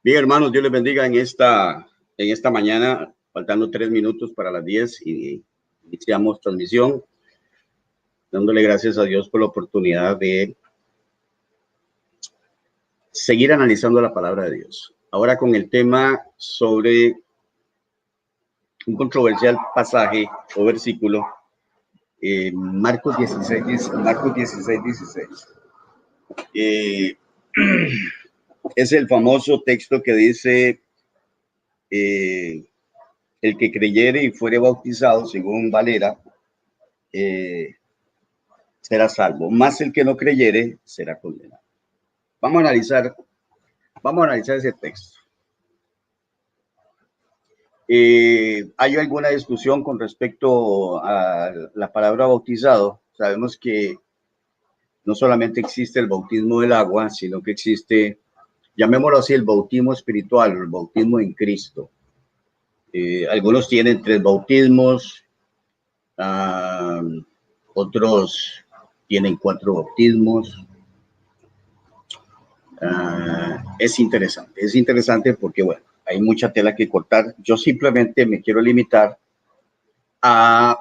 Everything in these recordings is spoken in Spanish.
Bien, hermanos, Dios les bendiga en esta mañana, faltando 3 minutos para las 10 y iniciamos transmisión, dándole gracias a Dios por la oportunidad de seguir analizando la palabra de Dios. Ahora con el tema sobre un controversial pasaje o versículo, Marcos 16, 16. Es el famoso texto que dice, el que creyere y fuere bautizado, según Valera, será salvo, más el que no creyere será condenado. Vamos a analizar ese texto. ¿Hay alguna discusión con respecto a la palabra bautizado? Sabemos que no solamente existe el bautismo del agua, sino que existe, llamémoslo así, el bautismo espiritual, el bautismo en Cristo. Algunos tienen 3 bautismos, otros tienen 4 bautismos. Es interesante porque, bueno, hay mucha tela que cortar. Yo simplemente me quiero limitar a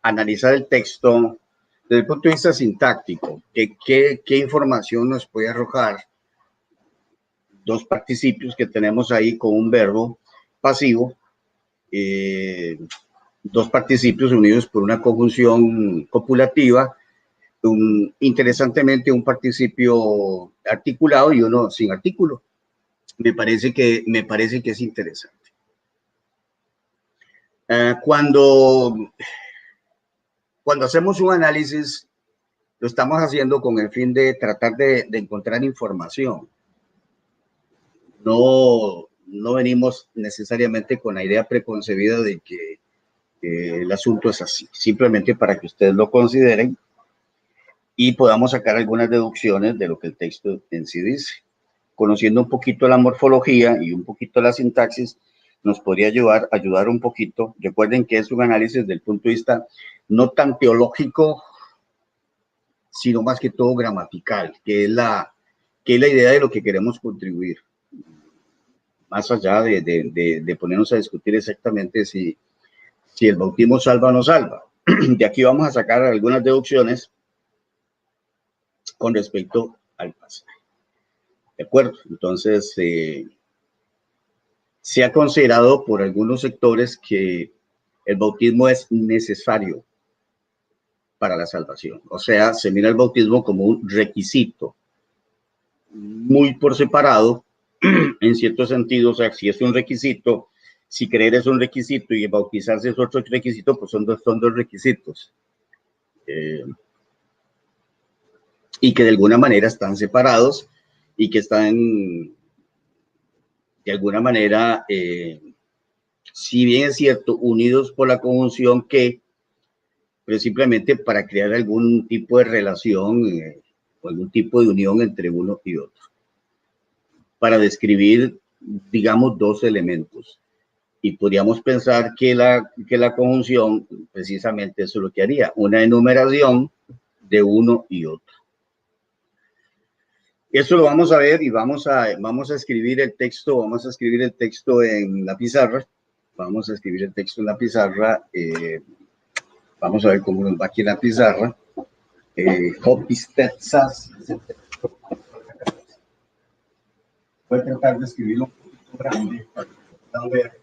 analizar el texto desde el punto de vista sintáctico. ¿Qué información nos puede arrojar 2 participios que tenemos ahí con un verbo pasivo? 2 participios unidos por una conjunción copulativa, interesantemente un participio articulado y uno sin artículo. Me parece que es interesante. Cuando hacemos un análisis, lo estamos haciendo con el fin de tratar de encontrar información. No venimos necesariamente con la idea preconcebida de que el asunto es así, simplemente para que ustedes lo consideren y podamos sacar algunas deducciones de lo que el texto en sí dice. Conociendo un poquito la morfología y un poquito la sintaxis, nos podría ayudar un poquito. Recuerden que es un análisis desde el punto de vista no tan teológico, sino más que todo gramatical, que es la idea de lo que queremos contribuir. Más allá de ponernos a discutir exactamente si el bautismo salva o no salva. De aquí vamos a sacar algunas deducciones con respecto al pasaje. ¿De acuerdo? Entonces, se ha considerado por algunos sectores que el bautismo es necesario para la salvación. O sea, se mira el bautismo como un requisito, muy por separado, en cierto sentido. O sea, si es un requisito, si creer es un requisito y bautizarse es otro requisito, pues son dos requisitos. Y que de alguna manera están separados y que están de alguna manera, si bien es cierto, unidos por la conjunción que, pero simplemente para crear algún tipo de relación o algún tipo de unión entre uno y otro, para describir, digamos, 2 elementos. Y podríamos pensar que la conjunción precisamente eso es lo que haría, una enumeración de uno y otro. Eso lo vamos a ver y vamos a escribir el texto, en la pizarra. Vamos a escribir el texto en la pizarra. Vamos a ver cómo nos va aquí en la pizarra. Hopistetsas. Voy a tratar de escribirlo un poquito grande para que puedan ver.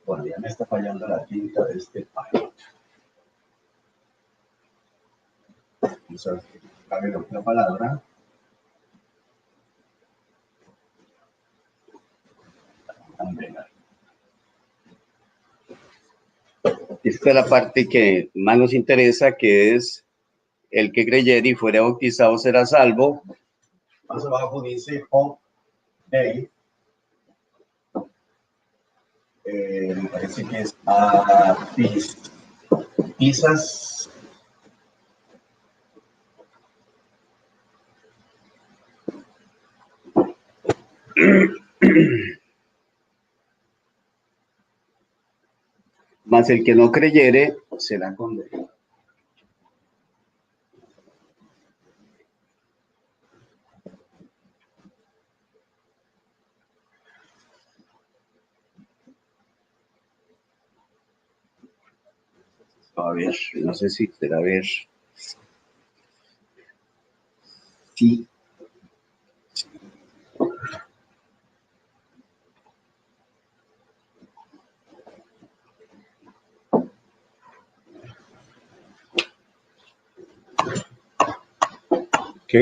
Bueno, ya me está fallando la tinta de este página. Vamos a ver si cabe otra palabra. Esta es la parte que más nos interesa, que es el que creyere y fuera bautizado será salvo. Más abajo dice Hope Day. Me parece que es a Pisas. Mas el que no creyere será condenado. A ver, no sé si será, a ver. Sí. Ok.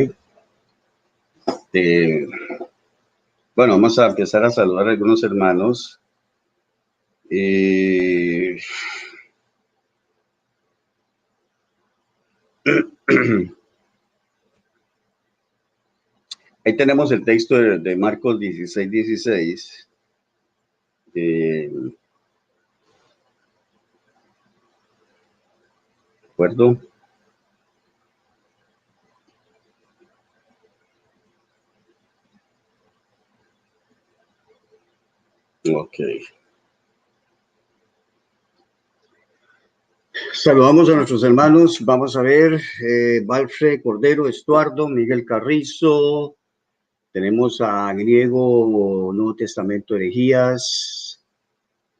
Bueno, vamos a empezar a saludar a algunos hermanos. Ahí tenemos el texto de Marcos 16:16. ¿De acuerdo? Ok. Saludamos a nuestros hermanos. Vamos a ver, Valfre Cordero, Estuardo, Miguel Carrizo. Tenemos a Griego, Nuevo Testamento, Herejías.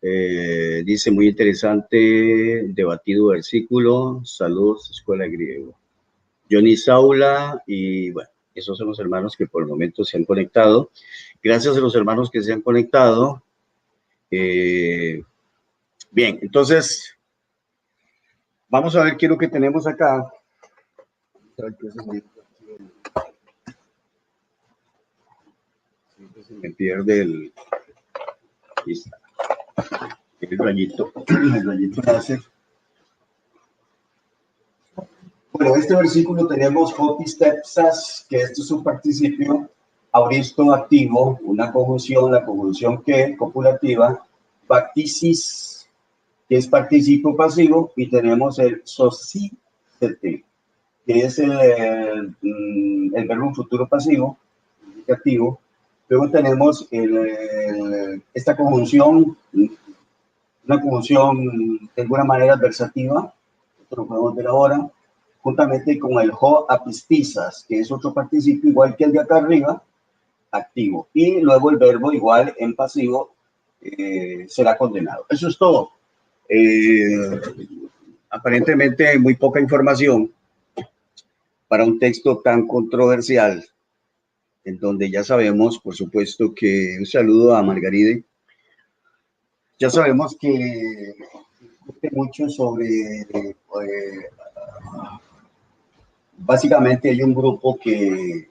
Dice muy interesante, debatido versículo. Saludos, Escuela Griego. Johnny Saula y bueno, esos son los hermanos que por el momento se han conectado. Gracias a los hermanos que se han conectado. Bien, entonces vamos a ver qué es lo que tenemos acá. Siempre se me pierde el rayito, el rayito láser. Bueno, este versículo tenemos hopistepsas, que esto es un participio auristo activo, una conjunción, la conjunción que, copulativa, bacticis, que es participio pasivo, y tenemos el societe, que es el verbo futuro pasivo, indicativo. Luego tenemos esta conjunción, una conjunción de alguna manera adversativa, esto lo podemos ver ahora, juntamente con el ho apistizas, que es otro participio igual que el de acá arriba, activo. Y luego el verbo igual en pasivo será condenado. Eso es todo. Aparentemente hay muy poca información para un texto tan controversial, en donde ya sabemos, por supuesto, que un saludo a Margaride. Ya sabemos que discute mucho sobre básicamente hay un grupo que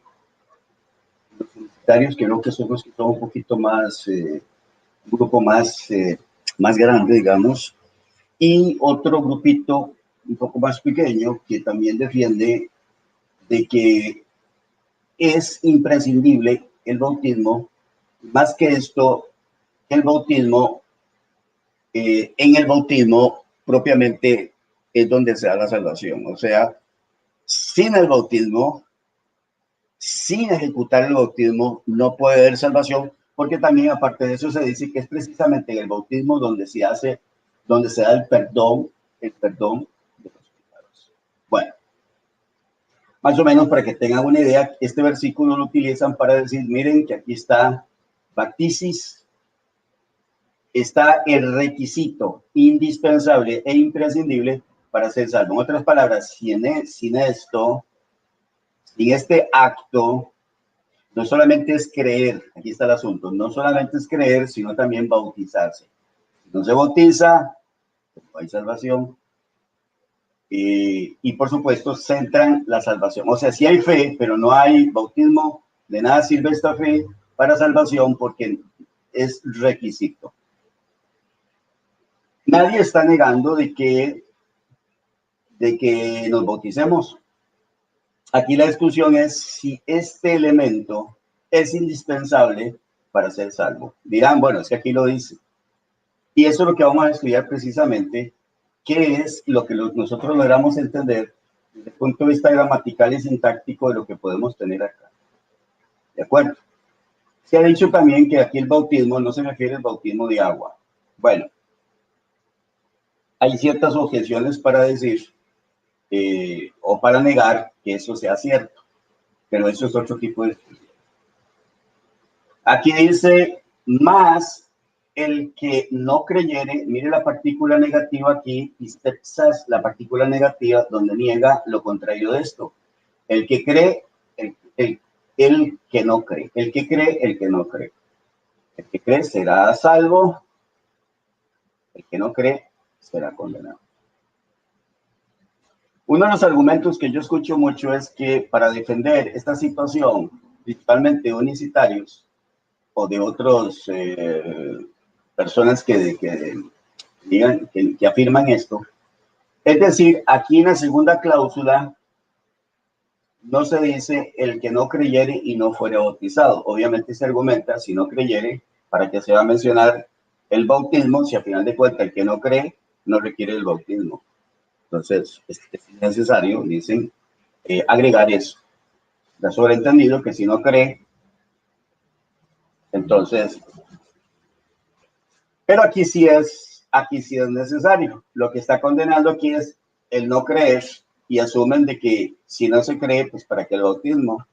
los universitarios creo que son los que son un poquito más un grupo más grande, digamos, y otro grupito un poco más pequeño que también defiende de que es imprescindible el bautismo, más que esto, el bautismo, en el bautismo propiamente es donde se da la salvación, o sea, sin el bautismo, sin ejecutar el bautismo, no puede haber salvación, porque también aparte de eso se dice que es precisamente en el bautismo donde se hace, donde se da el perdón de los pecados. Bueno, más o menos para que tengan una idea, este versículo lo utilizan para decir, miren que aquí está bacticis, está el requisito indispensable e imprescindible para ser salvo. En otras palabras, sin esto, sin este acto, no solamente es creer, aquí está el asunto, no solamente es creer, sino también bautizarse. Si no se bautiza, no hay salvación. Y por supuesto, centran la salvación. O sea, si hay fe, pero no hay bautismo, de nada sirve esta fe para salvación porque es requisito. Nadie está negando de que nos bauticemos. Aquí la discusión es si este elemento es indispensable para ser salvo. Dirán, bueno, es que aquí lo dice. Y eso es lo que vamos a estudiar precisamente, qué es lo que nosotros logramos entender desde el punto de vista gramatical y sintáctico de lo que podemos tener acá. ¿De acuerdo? Se ha dicho también que aquí el bautismo no se refiere al bautismo de agua. Bueno, hay ciertas objeciones para decir o para negar que eso sea cierto, pero eso es otro tipo de estudio. Aquí dice, más el que no creyere, mire la partícula negativa aquí, pistepsas, la partícula negativa donde niega lo contrario de esto. El que cree, el que no cree. El que cree, el que no cree. El que cree será salvo, el que no cree será condenado. Uno de los argumentos que yo escucho mucho es que para defender esta situación, principalmente unicitarios o de otras personas que digan, que afirman esto, es decir, aquí en la segunda cláusula no se dice el que no creyere y no fuere bautizado. Obviamente se argumenta, si no creyere, ¿para qué se va a mencionar el bautismo si al final de cuentas el que no cree no requiere el bautismo? Entonces, es necesario, dicen, agregar eso. Da sobreentendido que si no cree, entonces, pero aquí sí es necesario. Lo que está condenando aquí es el no creer y asumen de que si no se cree, pues para qué el bautismo.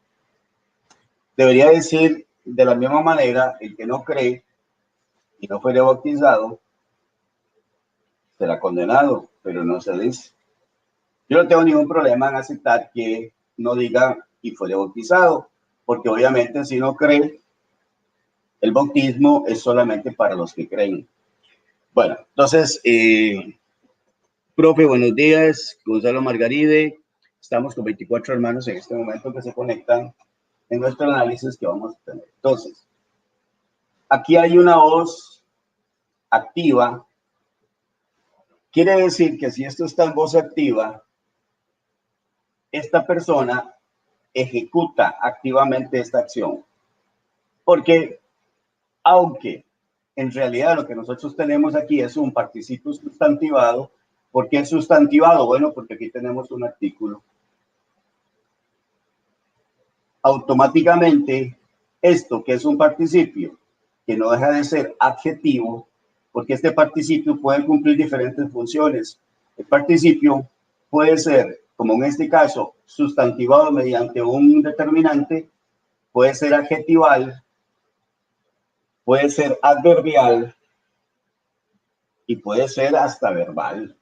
Debería decir de la misma manera, el que no cree y no fuere bautizado será condenado, pero no se dice. Yo no tengo ningún problema en aceptar que no diga y fuere bautizado, porque obviamente si no cree, el bautismo es solamente para los que creen. Bueno, entonces, profe, buenos días, Gonzalo Margaride. Estamos con 24 hermanos en este momento que se conectan en nuestro análisis que vamos a tener. Entonces, aquí hay una voz activa. Quiere decir que si esto está en voz activa, esta persona ejecuta activamente esta acción. Porque, aunque en realidad lo que nosotros tenemos aquí es un participio sustantivado, ¿por qué es sustantivado? Bueno, porque aquí tenemos un artículo. Automáticamente, esto que es un participio, que no deja de ser adjetivo, porque este participio puede cumplir diferentes funciones. El participio puede ser, como en este caso, sustantivado mediante un determinante, puede ser adjetival, puede ser adverbial y puede ser hasta verbal.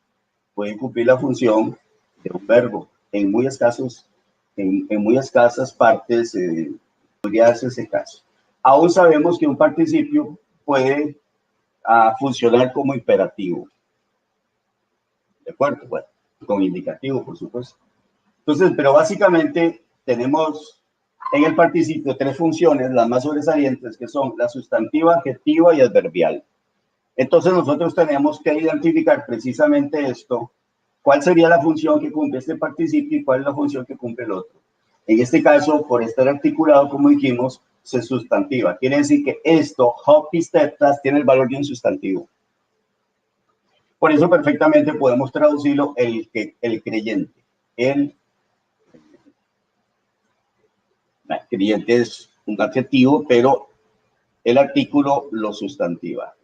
Puede cumplir la función de un verbo. En muy escasos, en muy escasas partes podría darse ese caso. Aún sabemos que un participio puede funcionar como imperativo. ¿De acuerdo? Bueno, con indicativo, por supuesto. Entonces, pero básicamente tenemos en el participio tres funciones, las más sobresalientes, que son la sustantiva, adjetiva y adverbial. Entonces nosotros tenemos que identificar precisamente esto, cuál sería la función que cumple este participio y cuál es la función que cumple el otro. En este caso, por estar articulado, como dijimos, se sustantiva. Quiere decir que esto, hopistetas, tiene el valor de un sustantivo. Por eso perfectamente podemos traducirlo el creyente. El creyente es un adjetivo, pero el artículo lo sustantiva.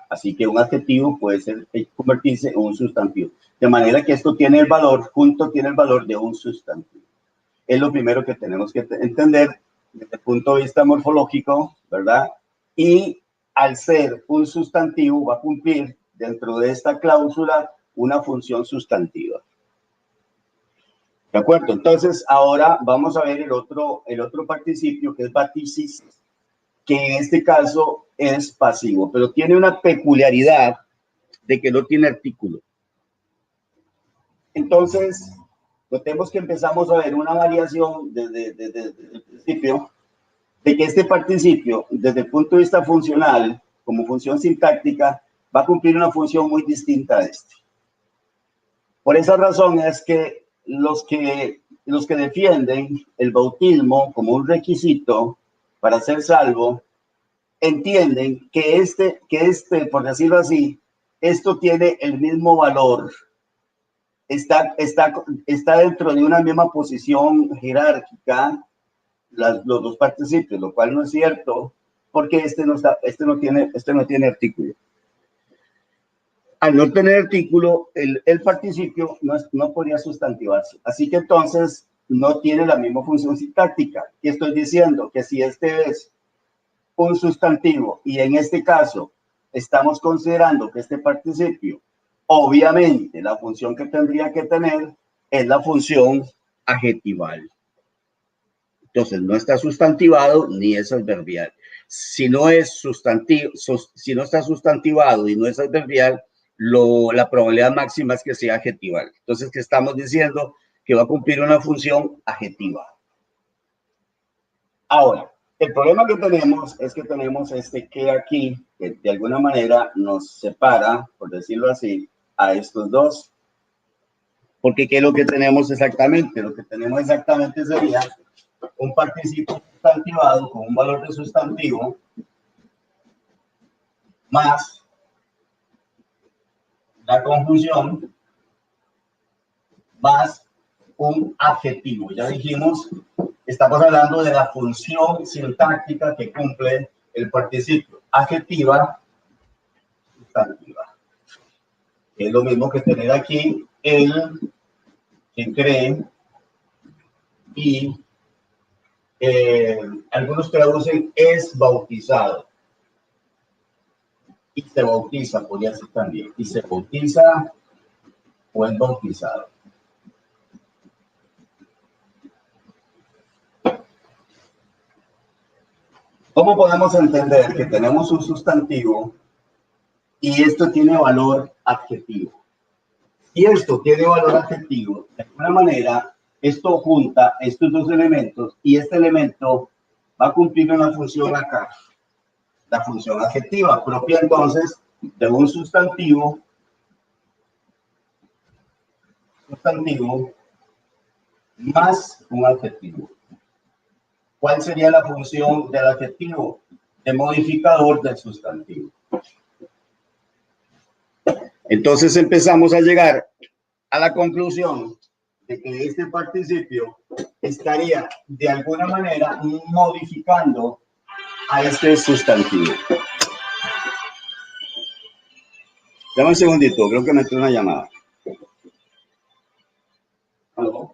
Así que un adjetivo puede convertirse en un sustantivo. De manera que esto tiene el valor, junto tiene el valor de un sustantivo. Es lo primero que tenemos que entender desde el punto de vista morfológico, ¿verdad? Y al ser un sustantivo va a cumplir dentro de esta cláusula una función sustantiva. ¿De acuerdo? Entonces, ahora vamos a ver el otro participio que es batisis, que en este caso es pasivo, pero tiene una peculiaridad de que no tiene artículo. Entonces, notemos que empezamos a ver una variación desde el principio, de que este participio, desde el punto de vista funcional, como función sintáctica, va a cumplir una función muy distinta a este. Por esa razón es que los que defienden el bautismo como un requisito para ser salvo, entienden que por decirlo así, esto tiene el mismo valor, está dentro de una misma posición jerárquica, los dos participios, lo cual no es cierto, porque este no tiene artículo. Al no tener artículo, el participio no podría sustantivarse. Así que entonces no tiene la misma función sintáctica. ¿Qué estoy diciendo? Que si este es un sustantivo y en este caso estamos considerando que este participio, obviamente la función que tendría que tener es la función adjetival. Entonces no está sustantivado ni es adverbial. Si no es sustantivo, si no está sustantivado y no es adverbial, la probabilidad máxima es que sea adjetival. Entonces, ¿qué estamos diciendo? Que va a cumplir una función adjetiva. Ahora, el problema que tenemos es que tenemos este que aquí, que de alguna manera nos separa, por decirlo así, a estos dos. Porque ¿qué es lo que tenemos exactamente? Lo que tenemos exactamente sería un participio sustantivado con un valor de sustantivo más la conjunción más un adjetivo. Ya dijimos, estamos hablando de la función sintáctica que cumple el participio adjetiva sustantiva. Es lo mismo que tener aquí el que cree y algunos traducen es bautizado. Y se bautiza, podría ser también. Y se bautiza o es bautizado. ¿Cómo podemos entender que tenemos un sustantivo y esto tiene valor adjetivo? Y esto tiene valor adjetivo, de alguna manera, esto junta estos dos elementos y este elemento va a cumplir una función acá, la función adjetiva, propia entonces de un sustantivo más un adjetivo. ¿Cuál sería la función del adjetivo? De modificador del sustantivo. Entonces empezamos a llegar a la conclusión de que este participio estaría de alguna manera modificando a este sustantivo. Dame un segundito, creo que me entró una llamada. ¿Aló?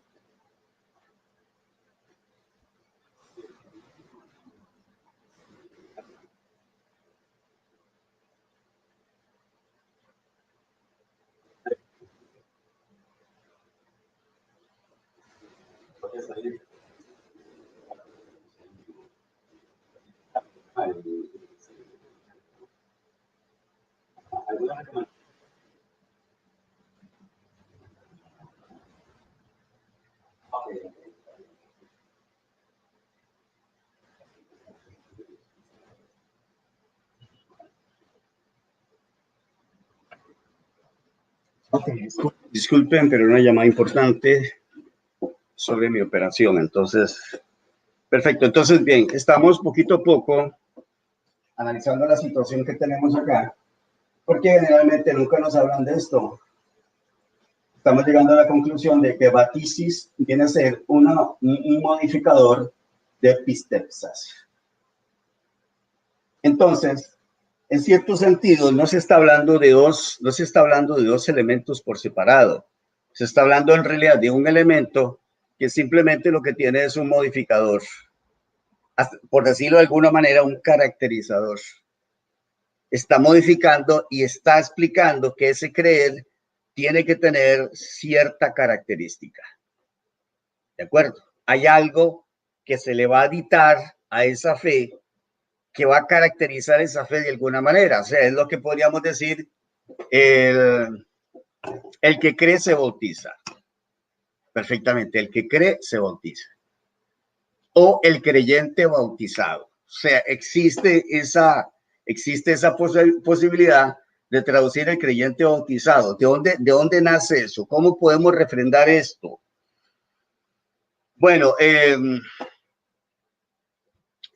Okay. Disculpen, pero una llamada importante sobre mi operación. Entonces, perfecto. Entonces, bien, estamos poquito a poco analizando la situación que tenemos acá, porque generalmente nunca nos hablan de esto. Estamos llegando a la conclusión de que batisis viene a ser un modificador de pistepsas. Entonces, en cierto sentido, no se está hablando de dos elementos por separado. Se está hablando en realidad de un elemento que simplemente lo que tiene es un modificador, por decirlo de alguna manera, un caracterizador. Está modificando y está explicando que ese creer tiene que tener cierta característica. ¿De acuerdo? Hay algo que se le va a dictar a esa fe que va a caracterizar esa fe de alguna manera. O sea, es lo que podríamos decir, el que cree se bautiza. Perfectamente, el que cree se bautiza. O el creyente bautizado. O sea, existe esa posibilidad de traducir el creyente bautizado. ¿De dónde nace eso? ¿Cómo podemos refrendar esto? Bueno,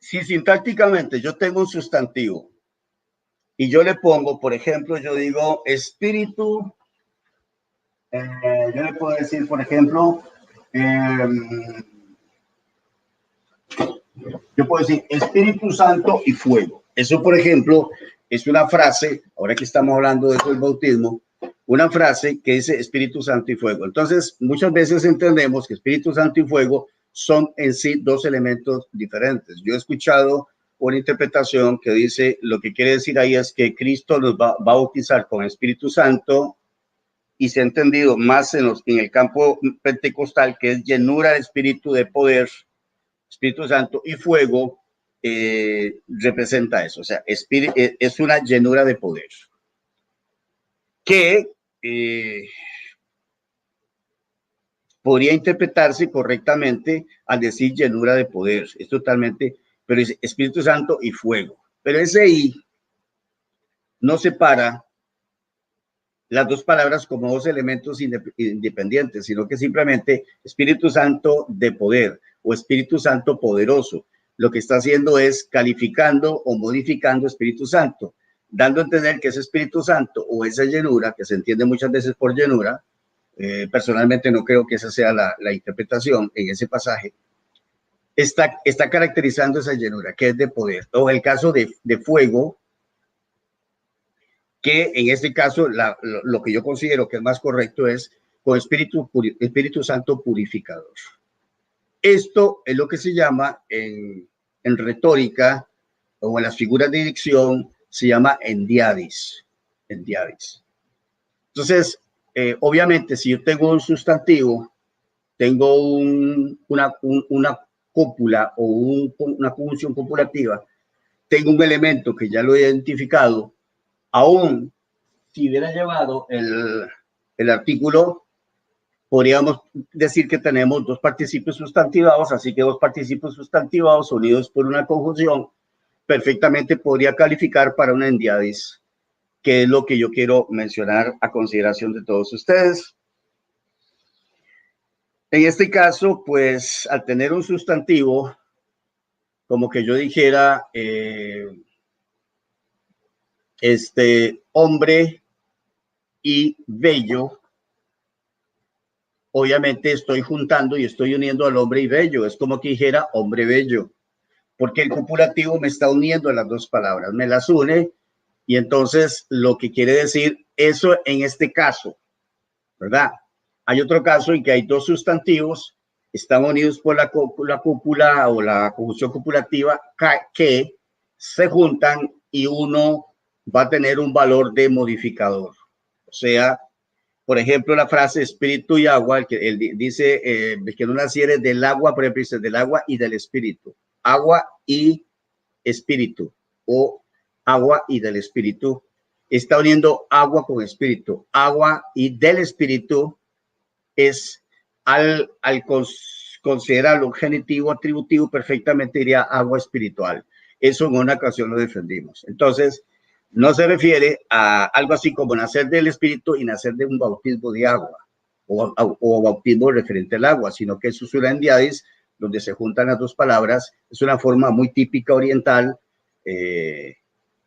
si sintácticamente yo tengo un sustantivo y yo le pongo, por ejemplo, yo digo espíritu, yo le puedo decir, por ejemplo, yo puedo decir Espíritu Santo y fuego. Eso, por ejemplo, es una frase, ahora que estamos hablando de eso del bautismo, una frase que dice Espíritu Santo y fuego. Entonces, muchas veces entendemos que Espíritu Santo y fuego son en sí dos elementos diferentes. Yo he escuchado una interpretación que dice, lo que quiere decir ahí es que Cristo nos va a bautizar con Espíritu Santo, y se ha entendido más en el campo pentecostal, que es llenura de espíritu, de poder, Espíritu Santo, y fuego representa eso. O sea, es una llenura de poder que podría interpretarse correctamente al decir llenura de poder. Es totalmente, pero es Espíritu Santo y fuego. Pero ese I no separa las dos palabras como dos elementos independientes, sino que simplemente Espíritu Santo de poder o Espíritu Santo poderoso. Lo que está haciendo es calificando o modificando Espíritu Santo, dando a entender que ese Espíritu Santo o esa llenura, que se entiende muchas veces por llenura, personalmente no creo que esa sea la interpretación en ese pasaje, está caracterizando esa llenura, que es de poder. O el caso de fuego, que en este caso lo que yo considero que es más correcto es con Espíritu Santo purificador. Esto es lo que se llama en retórica o en las figuras de dicción, se llama endiadis. Endiadis. Entonces, obviamente, si yo tengo un sustantivo, tengo una cópula o una conjunción copulativa, tengo un elemento que ya lo he identificado, aún si hubiera llevado el artículo, podríamos decir que tenemos dos participios sustantivados, así que dos participios sustantivados unidos por una conjunción perfectamente podría calificar para una endiadis, que es lo que yo quiero mencionar a consideración de todos ustedes. En este caso, pues al tener un sustantivo, como que yo dijera, hombre y bello, obviamente estoy juntando y estoy uniendo al hombre y bello. Es como que dijera hombre bello, porque el copulativo me está uniendo a las dos palabras, me las une, y entonces lo que quiere decir eso en este caso, ¿verdad? Hay otro caso en que hay dos sustantivos, están unidos por la cópula o la conjunción copulativa que se juntan y uno va a tener un valor de modificador. O sea, por ejemplo, la frase espíritu y agua, él dice que no naciere del agua, por ejemplo, dice del agua y del espíritu. Agua y espíritu, o agua y del espíritu. Está uniendo agua con espíritu. Agua y del espíritu es al considerarlo genitivo, atributivo, perfectamente diría agua espiritual. Eso en una ocasión lo defendimos. Entonces, no se refiere a algo así como nacer del espíritu y nacer de un bautismo de agua o bautismo referente al agua, sino que eso es una endiadis donde se juntan las dos palabras. Es una forma muy típica oriental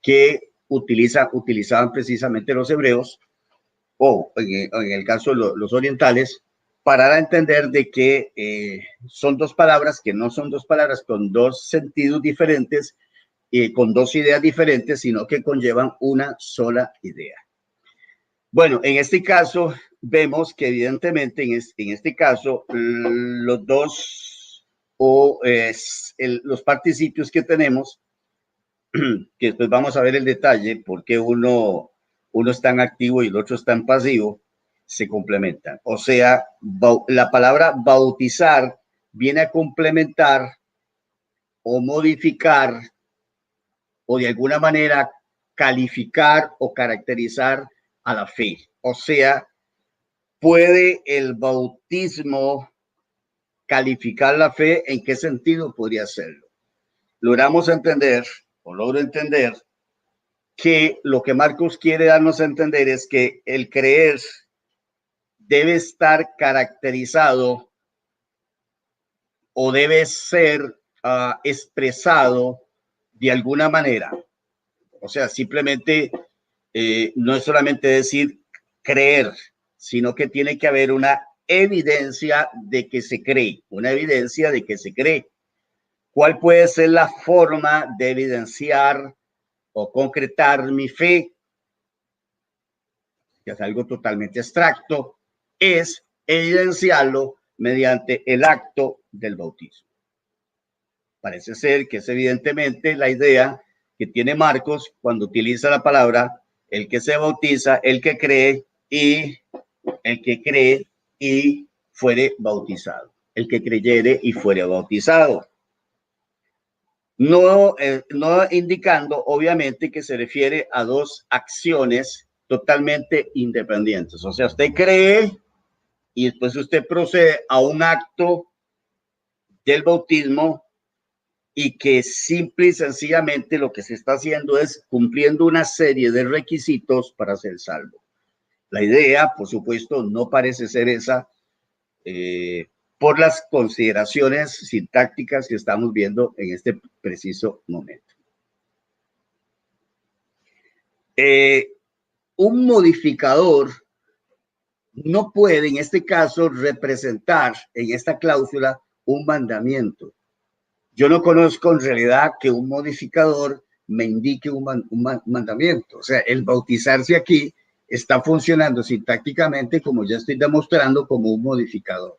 que utilizaban precisamente los hebreos o en el caso de los orientales, para dar a entender de que son dos palabras que no son dos palabras con dos sentidos diferentes, con dos ideas diferentes, sino que conllevan una sola idea. Bueno, en este caso vemos que evidentemente en este caso los dos o los participios que tenemos, que después vamos a ver el detalle, porque uno está en activo y el otro está en pasivo, se complementan. O sea, la palabra bautizar viene a complementar o modificar o de alguna manera calificar o caracterizar a la fe. O sea, ¿puede el bautismo calificar la fe? ¿En qué sentido podría hacerlo? Logramos entender o logro entender que lo que Marcos quiere darnos a entender es que el creer debe estar caracterizado o debe ser expresado de alguna manera. O sea, simplemente no es solamente decir creer, sino que tiene que haber una evidencia de que se cree, una evidencia de que se cree. ¿Cuál puede ser la forma de evidenciar o concretar mi fe? Que es algo totalmente abstracto, es evidenciarlo mediante el acto del bautismo. Parece ser que es evidentemente la idea que tiene Marcos cuando utiliza la palabra el que se bautiza, el que cree y fuere bautizado. El que creyere y fuere bautizado. No indicando, obviamente, que se refiere a dos acciones totalmente independientes. O sea, usted cree y después usted procede a un acto del bautismo y que simple y sencillamente lo que se está haciendo es cumpliendo una serie de requisitos para ser salvo. La idea, por supuesto, no parece ser esa por las consideraciones sintácticas que estamos viendo en este preciso momento. Un modificador no puede, en este caso, representar en esta cláusula un mandamiento. Yo no conozco en realidad que un modificador me indique un mandamiento. O sea, el bautizarse aquí está funcionando sintácticamente, como ya estoy demostrando, como un modificador.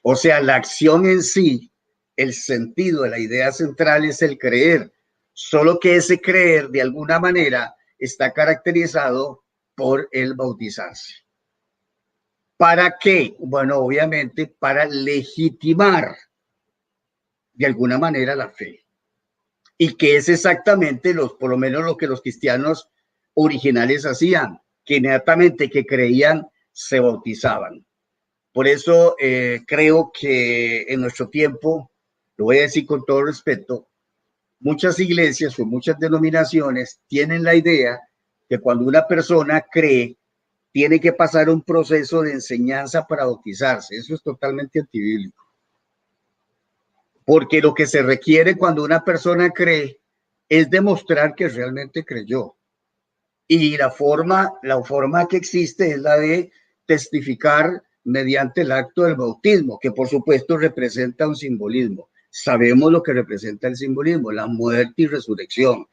O sea, la acción en sí, el sentido de la idea central es el creer, solo que ese creer de alguna manera está caracterizado por el bautizarse. ¿Para qué? Bueno, obviamente para legitimar de alguna manera la fe. Y que es exactamente por lo menos lo que los cristianos originales hacían, que inmediatamente que creían se bautizaban. Por eso creo que en nuestro tiempo, lo voy a decir con todo respeto, muchas iglesias o muchas denominaciones tienen la idea que cuando una persona cree, tiene que pasar un proceso de enseñanza para bautizarse. Eso es totalmente antibíblico. Porque lo que se requiere cuando una persona cree es demostrar que realmente creyó. Y la forma que existe es la de testificar mediante el acto del bautismo, que por supuesto representa un simbolismo. Sabemos lo que representa el simbolismo, la muerte y resurrección,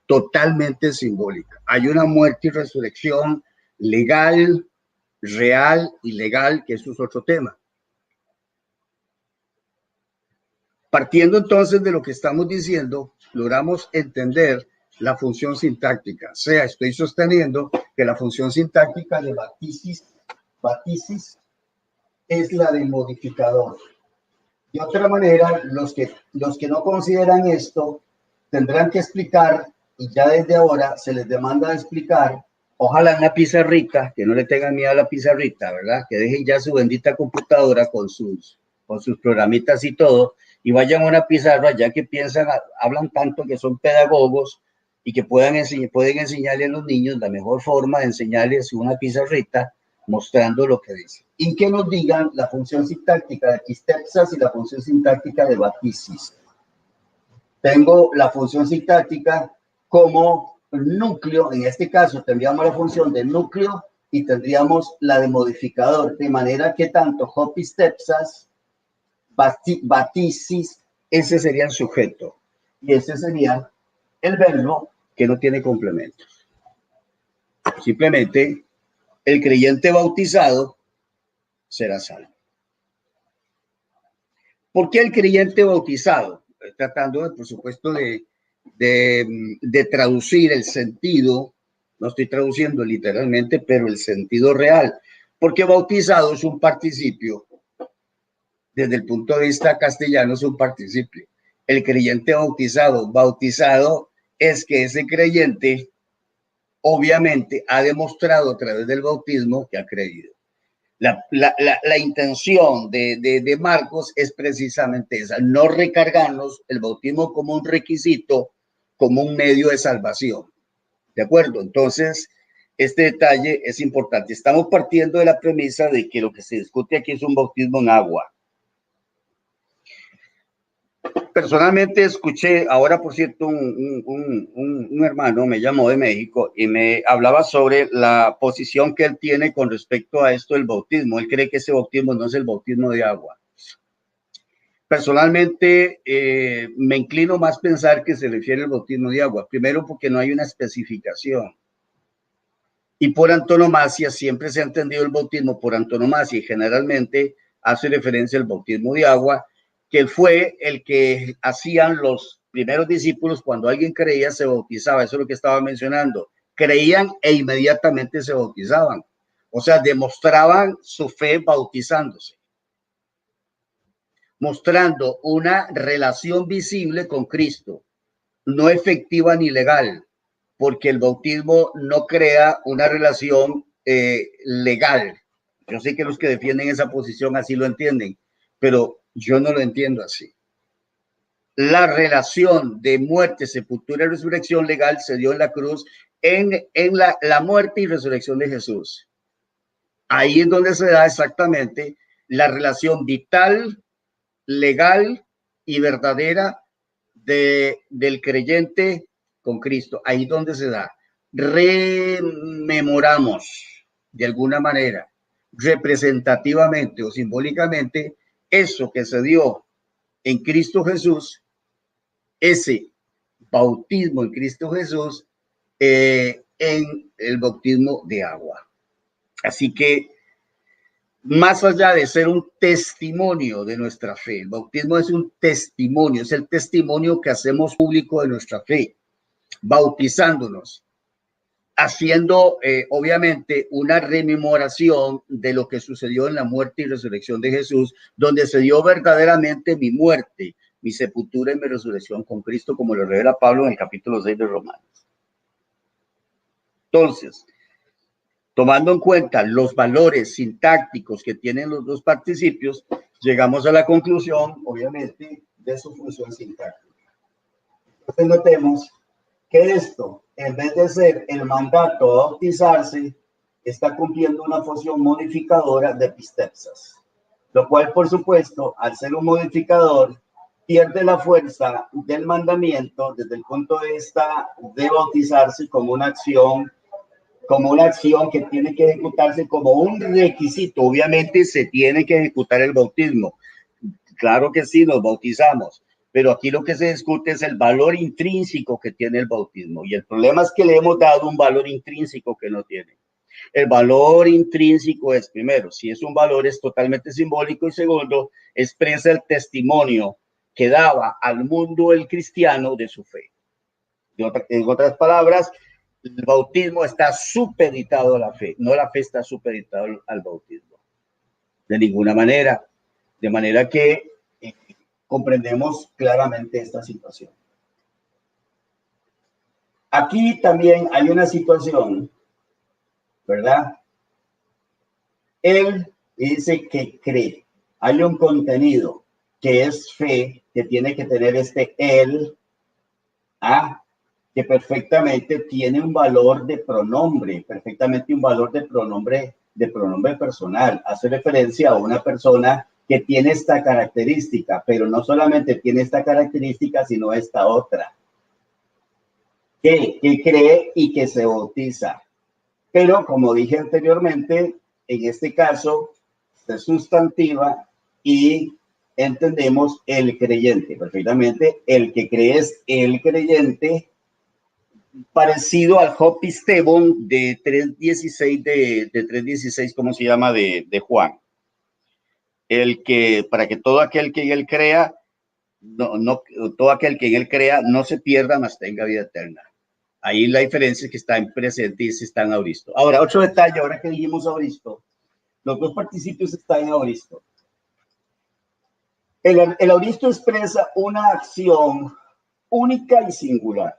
totalmente simbólica. Hay una muerte y resurrección legal, real y legal, que eso es otro tema. Partiendo entonces de lo que estamos diciendo, logramos entender la función sintáctica. O sea, estoy sosteniendo que la función sintáctica de batisis es la de modificador. De otra manera, los que no consideran esto tendrán que explicar, y ya desde ahora se les demanda explicar, ojalá en una pizarrita, que no le tengan miedo a la pizarrita, ¿verdad? Que dejen ya su bendita computadora con sus programitas y todo, y vayan a una pizarra, ya que hablan tanto que son pedagogos y que pueden enseñarle a los niños la mejor forma de enseñarles una pizarrita mostrando lo que dice. Y que nos digan la función sintáctica de quistepsas y la función sintáctica de batisis. Tengo la función sintáctica como núcleo, en este caso tendríamos la función de núcleo y tendríamos la de modificador, de manera que tanto hopistepsas, batisis, ese sería el sujeto y ese sería el verbo que no tiene complementos. Simplemente el creyente bautizado será salvo. ¿Por qué el creyente bautizado? Tratando, por supuesto, de traducir el sentido, no estoy traduciendo literalmente, pero el sentido real, porque bautizado es un participio. Desde el punto de vista castellano es un participio. El creyente bautizado es que ese creyente obviamente ha demostrado a través del bautismo que ha creído. La intención de Marcos es precisamente esa, no recargarnos el bautismo como un requisito, como un medio de salvación. ¿De acuerdo? Entonces, este detalle es importante. Estamos partiendo de la premisa de que lo que se discute aquí es un bautismo en agua. Personalmente escuché, ahora por cierto, un hermano me llamó de México y me hablaba sobre la posición que él tiene con respecto a esto del bautismo. Él cree que ese bautismo no es el bautismo de agua. Personalmente, me inclino más a pensar que se refiere al bautismo de agua. Primero, porque no hay una especificación. Y por antonomasia, siempre se ha entendido el bautismo por antonomasia y generalmente hace referencia al bautismo de agua, que fue el que hacían los primeros discípulos cuando alguien creía, se bautizaba. Eso es lo que estaba mencionando. Creían e inmediatamente se bautizaban. O sea, demostraban su fe bautizándose, mostrando una relación visible con Cristo, no efectiva ni legal, porque el bautismo no crea una relación legal. Yo sé que los que defienden esa posición así lo entienden, pero yo no lo entiendo así. La relación de muerte, sepultura y resurrección legal se dio en la cruz, en la muerte y resurrección de Jesús. Ahí es donde se da exactamente la relación vital, legal y verdadera del creyente con Cristo. Ahí donde se da. Rememoramos de alguna manera, representativamente o simbólicamente, eso que se dio en Cristo Jesús, ese bautismo en Cristo Jesús, en el bautismo de agua. Así que, más allá de ser un testimonio de nuestra fe, el bautismo es un testimonio, es el testimonio que hacemos público de nuestra fe, bautizándonos, haciendo obviamente una rememoración de lo que sucedió en la muerte y resurrección de Jesús, donde se dio verdaderamente mi muerte, mi sepultura y mi resurrección con Cristo, como lo revela Pablo en el capítulo 6 de Romanos. Entonces, tomando en cuenta los valores sintácticos que tienen los dos participios, llegamos a la conclusión, obviamente, de su función sintáctica. Entonces, notemos que esto, en vez de ser el mandato a bautizarse, está cumpliendo una función modificadora de epistepsis, lo cual, por supuesto, al ser un modificador, pierde la fuerza del mandamiento desde el punto de vista de bautizarse como una acción que tiene que ejecutarse como un requisito. Obviamente se tiene que ejecutar el bautismo. Claro que sí, nos bautizamos, pero aquí lo que se discute es el valor intrínseco que tiene el bautismo. Y el problema es que le hemos dado un valor intrínseco que no tiene. El valor intrínseco es, primero, si es un valor, es totalmente simbólico, y segundo, expresa el testimonio que daba al mundo el cristiano de su fe. En otras palabras, el bautismo está supeditado a la fe, no la fe está supeditada al bautismo, de ninguna manera. De manera que comprendemos claramente esta situación. Aquí también hay una situación, ¿verdad? Él dice que cree. Hay un contenido que es fe, que tiene que tener este él, que perfectamente tiene un valor de pronombre, perfectamente un valor de pronombre personal. Hace referencia a una persona que tiene esta característica, pero no solamente tiene esta característica, sino esta otra, que cree y que se bautiza. Pero como dije anteriormente, en este caso se sustantiva y entendemos el creyente. Perfectamente, el que cree es el creyente, parecido al Hopistebon de 3.16 de 3.16, ¿cómo se llama? De Juan. El que, para que todo aquel que en él crea, todo aquel que en él crea no se pierda, mas tenga vida eterna. Ahí la diferencia es que está en presente y se está en auristo. Ahora, otro detalle, ahora que dijimos auristo, los dos participios están en auristo. El auristo expresa una acción única y singular.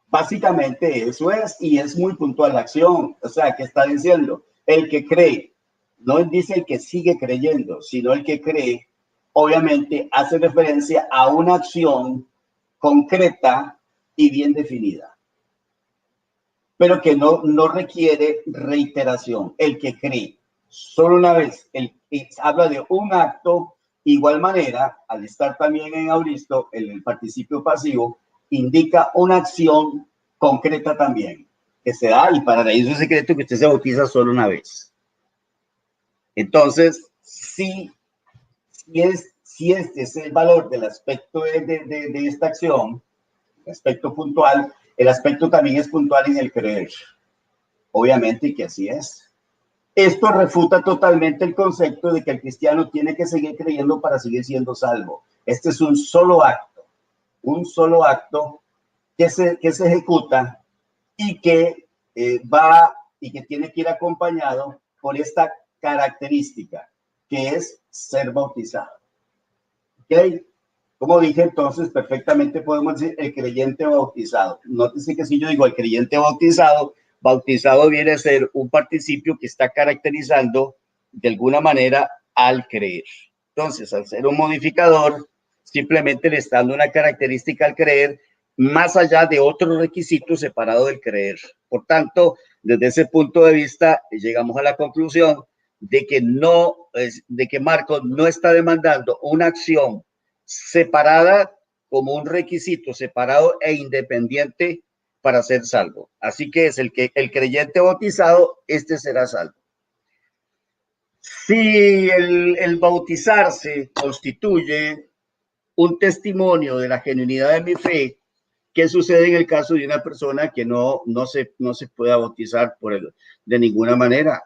Básicamente eso es, y es muy puntual la acción. O sea, ¿qué está diciendo? El que cree, no dice el que sigue creyendo, sino el que cree, obviamente hace referencia a una acción concreta y bien definida, pero que no requiere reiteración. El que cree solo una vez, habla de un acto Igual manera, al estar también en auristo, el participio pasivo indica una acción concreta también, que se da, y para eso es secreto que usted se bautiza solo una vez. Entonces, si este es el valor del aspecto de esta acción, el aspecto puntual, el aspecto también es puntual en el creer. Obviamente que así es. Esto refuta totalmente el concepto de que el cristiano tiene que seguir creyendo para seguir siendo salvo. Este es un solo acto que se ejecuta y que y que tiene que ir acompañado por esta característica, que es ser bautizado. ¿Ok? Como dije, entonces perfectamente podemos decir el creyente bautizado. Nótese que si yo digo el creyente bautizado, bautizado viene a ser un participio que está caracterizando de alguna manera al creer. Entonces, al ser un modificador, simplemente le está dando una característica al creer, más allá de otro requisito separado del creer. Por tanto, desde ese punto de vista, llegamos a la conclusión de que Marcos no está demandando una acción separada como un requisito separado e independiente para ser salvo. Así que es el creyente bautizado, este será salvo. Si el bautizarse constituye un testimonio de la genuinidad de mi fe, ¿qué sucede en el caso de una persona que no se pueda bautizar de ninguna manera?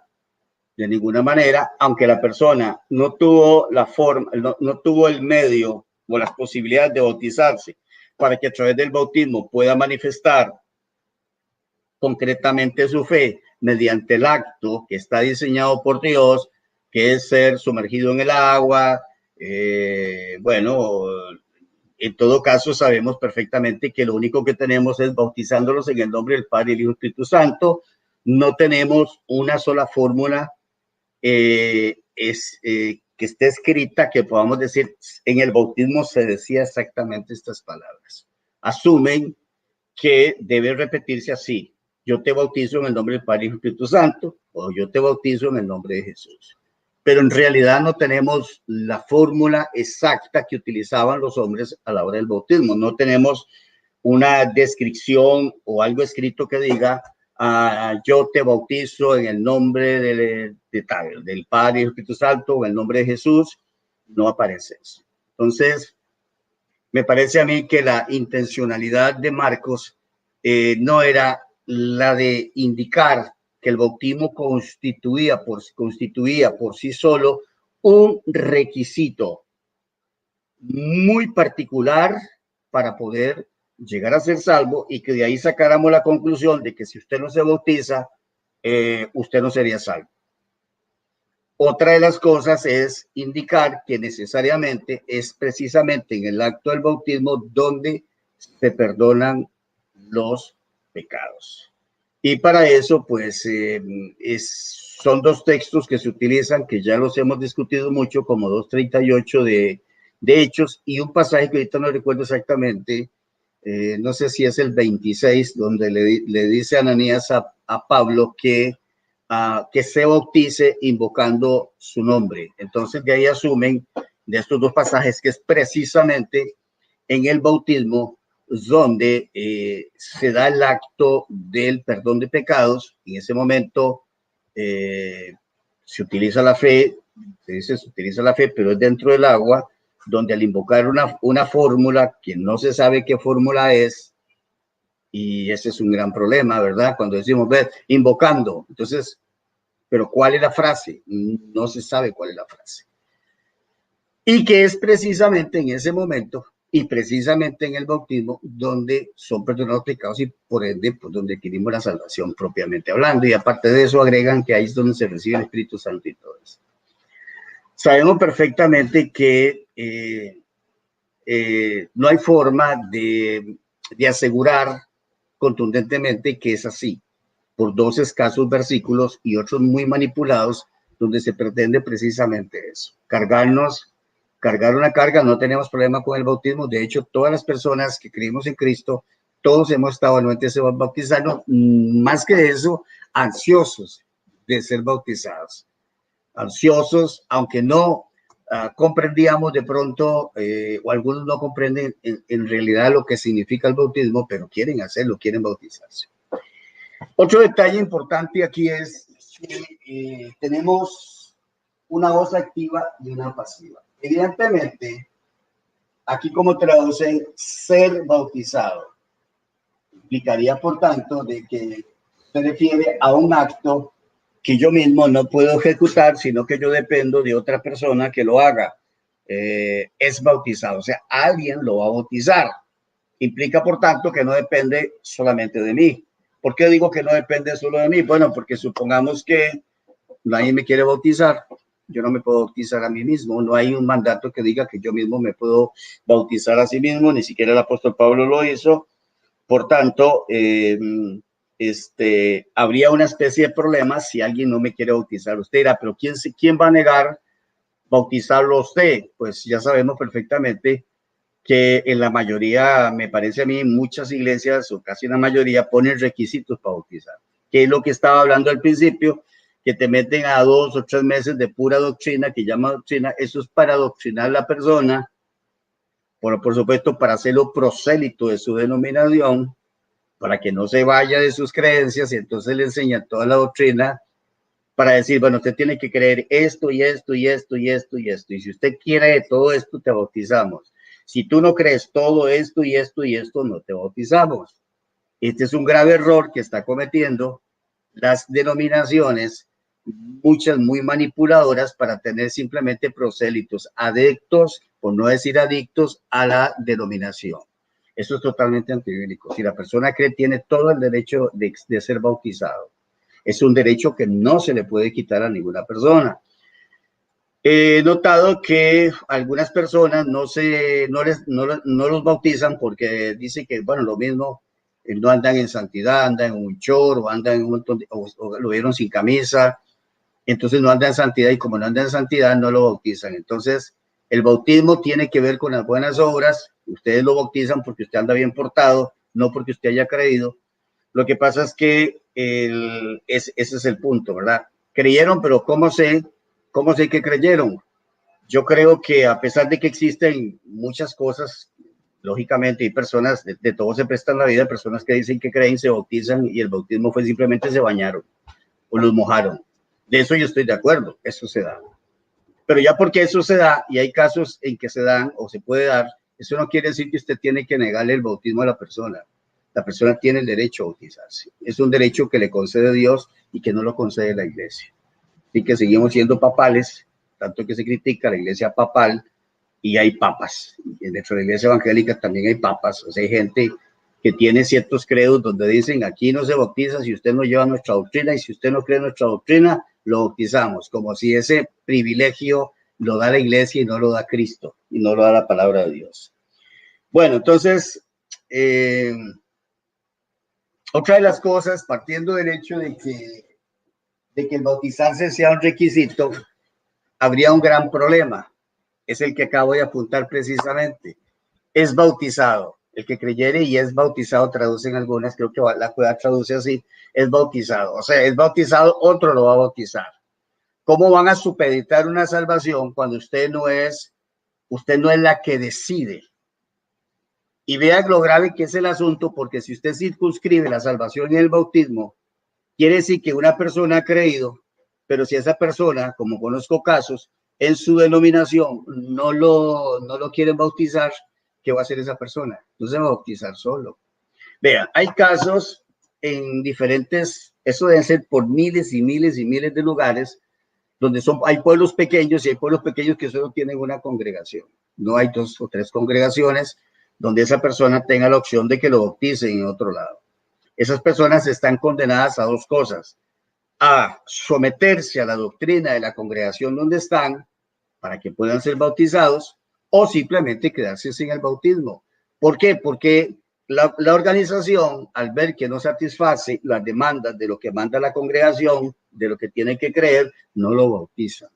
De ninguna manera, aunque la persona no tuvo la forma, no tuvo el medio o las posibilidades de bautizarse para que a través del bautismo pueda manifestar concretamente su fe mediante el acto que está diseñado por Dios, que es ser sumergido en el agua. Bueno, en todo caso sabemos perfectamente que lo único que tenemos es bautizándolos en el nombre del Padre, el Hijo y el Espíritu Santo. No tenemos una sola fórmula que esté escrita que podamos decir en el bautismo se decía exactamente estas palabras. Asumen que debe repetirse así: yo te bautizo en el nombre del Padre y del Espíritu Santo, o yo te bautizo en el nombre de Jesús. Pero en realidad no tenemos la fórmula exacta que utilizaban los hombres a la hora del bautismo. No tenemos una descripción o algo escrito que diga yo te bautizo en el nombre del Padre y del Espíritu Santo, o en el nombre de Jesús. No aparece eso. Entonces, me parece a mí que la intencionalidad de Marcos no era la de indicar que el bautismo constituía por sí solo un requisito muy particular para poder llegar a ser salvo, y que de ahí sacáramos la conclusión de que si usted no se bautiza, usted no sería salvo. Otra de las cosas es indicar que necesariamente es precisamente en el acto del bautismo donde se perdonan los pecados. Y para eso, pues, son dos textos que se utilizan, que ya los hemos discutido mucho, como 2:38 de Hechos, y un pasaje que ahorita no recuerdo exactamente, no sé si es el 26, donde le dice a Ananías a Pablo que se bautice invocando su nombre. Entonces de ahí asumen, de estos dos pasajes, que es precisamente en el bautismo donde se da el acto del perdón de pecados. En ese momento se utiliza la fe, se utiliza la fe, pero es dentro del agua, donde al invocar una fórmula que no se sabe qué fórmula es, y ese es un gran problema, ¿verdad? Cuando decimos, invocando, entonces, ¿pero cuál es la frase? No se sabe cuál es la frase. Y que es precisamente en ese momento y precisamente en el bautismo donde son perdonados pecados, y por ende, pues, donde adquirimos la salvación propiamente hablando. Y aparte de eso, agregan que ahí es donde se recibe el Espíritu Santo y todo eso. Sabemos perfectamente que no hay forma de asegurar contundentemente que es así, por dos escasos versículos y otros muy manipulados, donde se pretende precisamente eso: cargar una carga. No tenemos problema con el bautismo. De hecho, todas las personas que creemos en Cristo, todos hemos estado anualmente bautizados, más que eso, ansiosos de ser bautizados, ansiosos, aunque no comprendíamos de pronto, o algunos no comprenden en realidad lo que significa el bautismo, pero quieren hacerlo, quieren bautizarse. Otro detalle importante aquí es que tenemos una voz activa y una pasiva. Evidentemente, aquí como traducen ser bautizado, implicaría por tanto de que se refiere a un acto que yo mismo no puedo ejecutar, sino que yo dependo de otra persona que lo haga. Es bautizado, o sea, alguien lo va a bautizar. Implica, por tanto, que no depende solamente de mí. ¿Por qué digo que no depende solo de mí? Bueno, porque supongamos que nadie me quiere bautizar, yo no me puedo bautizar a mí mismo, no hay un mandato que diga que yo mismo me puedo bautizar a sí mismo, ni siquiera el apóstol Pablo lo hizo. Por tanto, habría una especie de problema si alguien no me quiere bautizar. Usted dirá, pero ¿quién va a negar bautizarlo a usted? Pues ya sabemos perfectamente que en la mayoría, me parece a mí, muchas iglesias o casi la mayoría ponen requisitos para bautizar, que es lo que estaba hablando al principio, que te meten a 2 o 3 meses de pura doctrina, que llama doctrina. Eso es para adoctrinar a la persona, por supuesto, para hacerlo prosélito de su denominación, para que no se vaya de sus creencias, y entonces le enseña toda la doctrina para decir, bueno, usted tiene que creer esto y esto y esto y esto y esto, y si usted quiere todo esto, te bautizamos. Si tú no crees todo esto y esto y esto, no te bautizamos. Este es un grave error que está cometiendo las denominaciones, muchas muy manipuladoras, para tener simplemente prosélitos, adeptos, por no decir adictos, a la denominación. Eso es totalmente antibíblico. Si la persona cree, tiene todo el derecho de ser bautizado. Es un derecho que no se le puede quitar a ninguna persona. He notado que algunas personas no los bautizan porque dicen que, bueno, lo mismo, no andan en santidad, andan en un chorro, andan en un montón o lo vieron sin camisa, entonces no andan en santidad, y como no andan en santidad, no lo bautizan. Entonces, el bautismo tiene que ver con las buenas obras. Ustedes lo bautizan porque usted anda bien portado, no porque usted haya creído. Lo que pasa es que ese es el punto, ¿verdad? Creyeron, pero ¿cómo sé que creyeron? Yo creo que a pesar de que existen muchas cosas, lógicamente hay personas, de todo se presta en la vida, personas que dicen que creen, se bautizan, y el bautismo fue simplemente se bañaron o los mojaron. De eso yo estoy de acuerdo, eso se da. Pero ya porque eso se da, y hay casos en que se dan o se puede dar, eso no quiere decir que usted tiene que negarle el bautismo a la persona. La persona tiene el derecho a bautizarse. Es un derecho que le concede Dios y que no lo concede la iglesia. Así que seguimos siendo papales, tanto que se critica la iglesia papal, y hay papas. Y dentro de la iglesia evangélica también hay papas. O sea, hay gente que tiene ciertos credos donde dicen, aquí no se bautiza si usted no lleva nuestra doctrina, y si usted no cree nuestra doctrina, lo bautizamos, como si ese privilegio lo da la iglesia y no lo da Cristo, y no lo da la palabra de Dios. Bueno, entonces, otra de las cosas, partiendo del hecho de que el bautizarse sea un requisito, habría un gran problema. Es el que acabo de apuntar precisamente. Es bautizado. El que creyere y es bautizado, traducen algunas, creo que la Cueva traduce así, es bautizado. O sea, es bautizado, otro lo va a bautizar. ¿Cómo van a supeditar una salvación cuando usted no es la que decide? Y vean lo grave que es el asunto, porque si usted circunscribe la salvación y el bautismo, quiere decir que una persona ha creído, pero si esa persona, como conozco casos, en su denominación no lo quieren bautizar, ¿qué va a hacer esa persona? No se va a bautizar solo. Vean, hay casos en diferentes, eso debe ser por miles y miles y miles de lugares, donde hay pueblos pequeños, y hay pueblos pequeños que solo tienen una congregación. No hay 2 o 3 congregaciones donde esa persona tenga la opción de que lo bauticen en otro lado. Esas personas están condenadas a 2 cosas: a someterse a la doctrina de la congregación donde están para que puedan ser bautizados, o simplemente quedarse sin el bautismo. ¿Por qué? Porque la organización, al ver que no satisface las demandas de lo que manda la congregación, de lo que tiene que creer, no lo bautiza.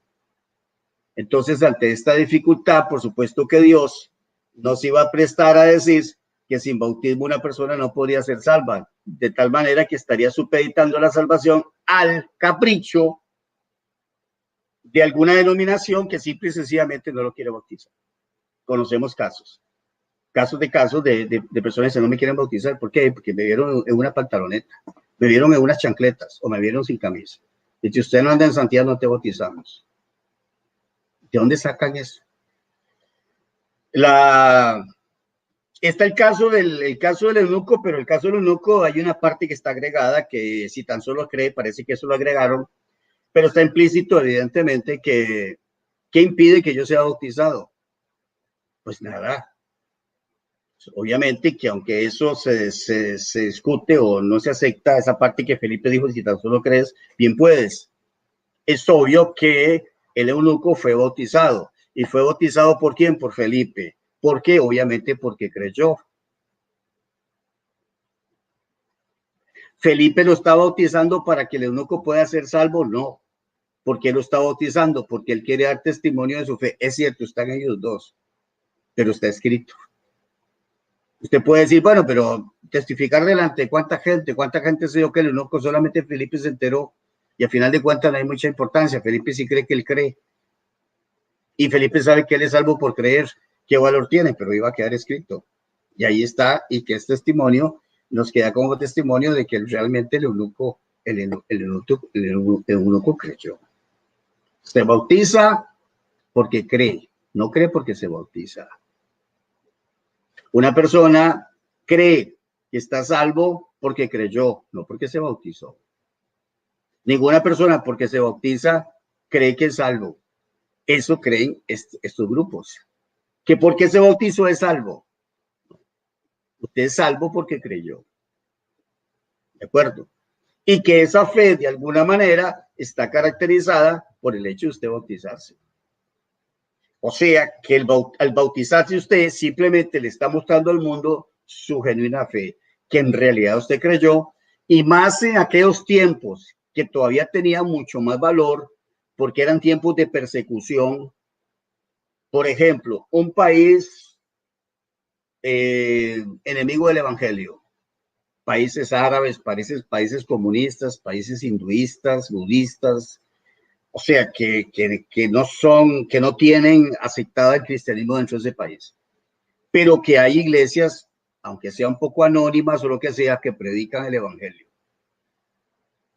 Entonces, ante esta dificultad, por supuesto que Dios no se iba a prestar a decir que sin bautismo una persona no podría ser salva, de tal manera que estaría supeditando la salvación al capricho de alguna denominación que simple y sencillamente no lo quiere bautizar. Conocemos casos de personas que no me quieren bautizar. ¿Por qué? Porque me vieron en una pantaloneta, me vieron en unas chancletas o me vieron sin camisa. Y si usted no anda en Santiago, no te bautizamos. ¿De dónde sacan eso? Está el caso del eunuco, pero el caso del eunuco hay una parte que está agregada, que si tan solo cree, parece que eso lo agregaron, pero está implícito, evidentemente, que impide que yo sea bautizado. Pues nada. Obviamente que aunque eso se discute o no se acepta, esa parte que Felipe dijo, si tan solo crees, bien puedes. Es obvio que el eunuco fue bautizado. ¿Y fue bautizado por quién? Por Felipe. ¿Por qué? Obviamente porque creyó. ¿Felipe lo está bautizando para que el eunuco pueda ser salvo? No. ¿Por qué lo está bautizando? Porque él quiere dar testimonio de su fe. Es cierto, están ellos dos, pero está escrito. Usted puede decir, bueno, pero testificar delante de cuánta gente se dio que el eunuco, solamente Felipe se enteró, y al final de cuentas no hay mucha importancia. Felipe sí cree que él cree, y Felipe sabe que él es salvo por creer. ¿Qué valor tiene? Pero iba a quedar escrito, y ahí está, y que es testimonio, nos queda como testimonio de que realmente el eunuco creyó. Se bautiza porque cree, no cree porque se bautiza. Una persona cree que está salvo porque creyó, no porque se bautizó. Ninguna persona porque se bautiza cree que es salvo. Eso creen estos grupos. Que porque se bautizó es salvo. Usted es salvo porque creyó. ¿De acuerdo? Y que esa fe de alguna manera está caracterizada por el hecho de usted bautizarse. O sea, que al bautizarse usted simplemente le está mostrando al mundo su genuina fe, que en realidad usted creyó, y más en aquellos tiempos que todavía tenía mucho más valor, porque eran tiempos de persecución. Por ejemplo, un país enemigo del evangelio, países árabes, países comunistas, países hinduistas, budistas, o sea, que no tienen aceptado el cristianismo dentro de ese país, pero que hay iglesias, aunque sea un poco anónimas o lo que sea, que predican el evangelio.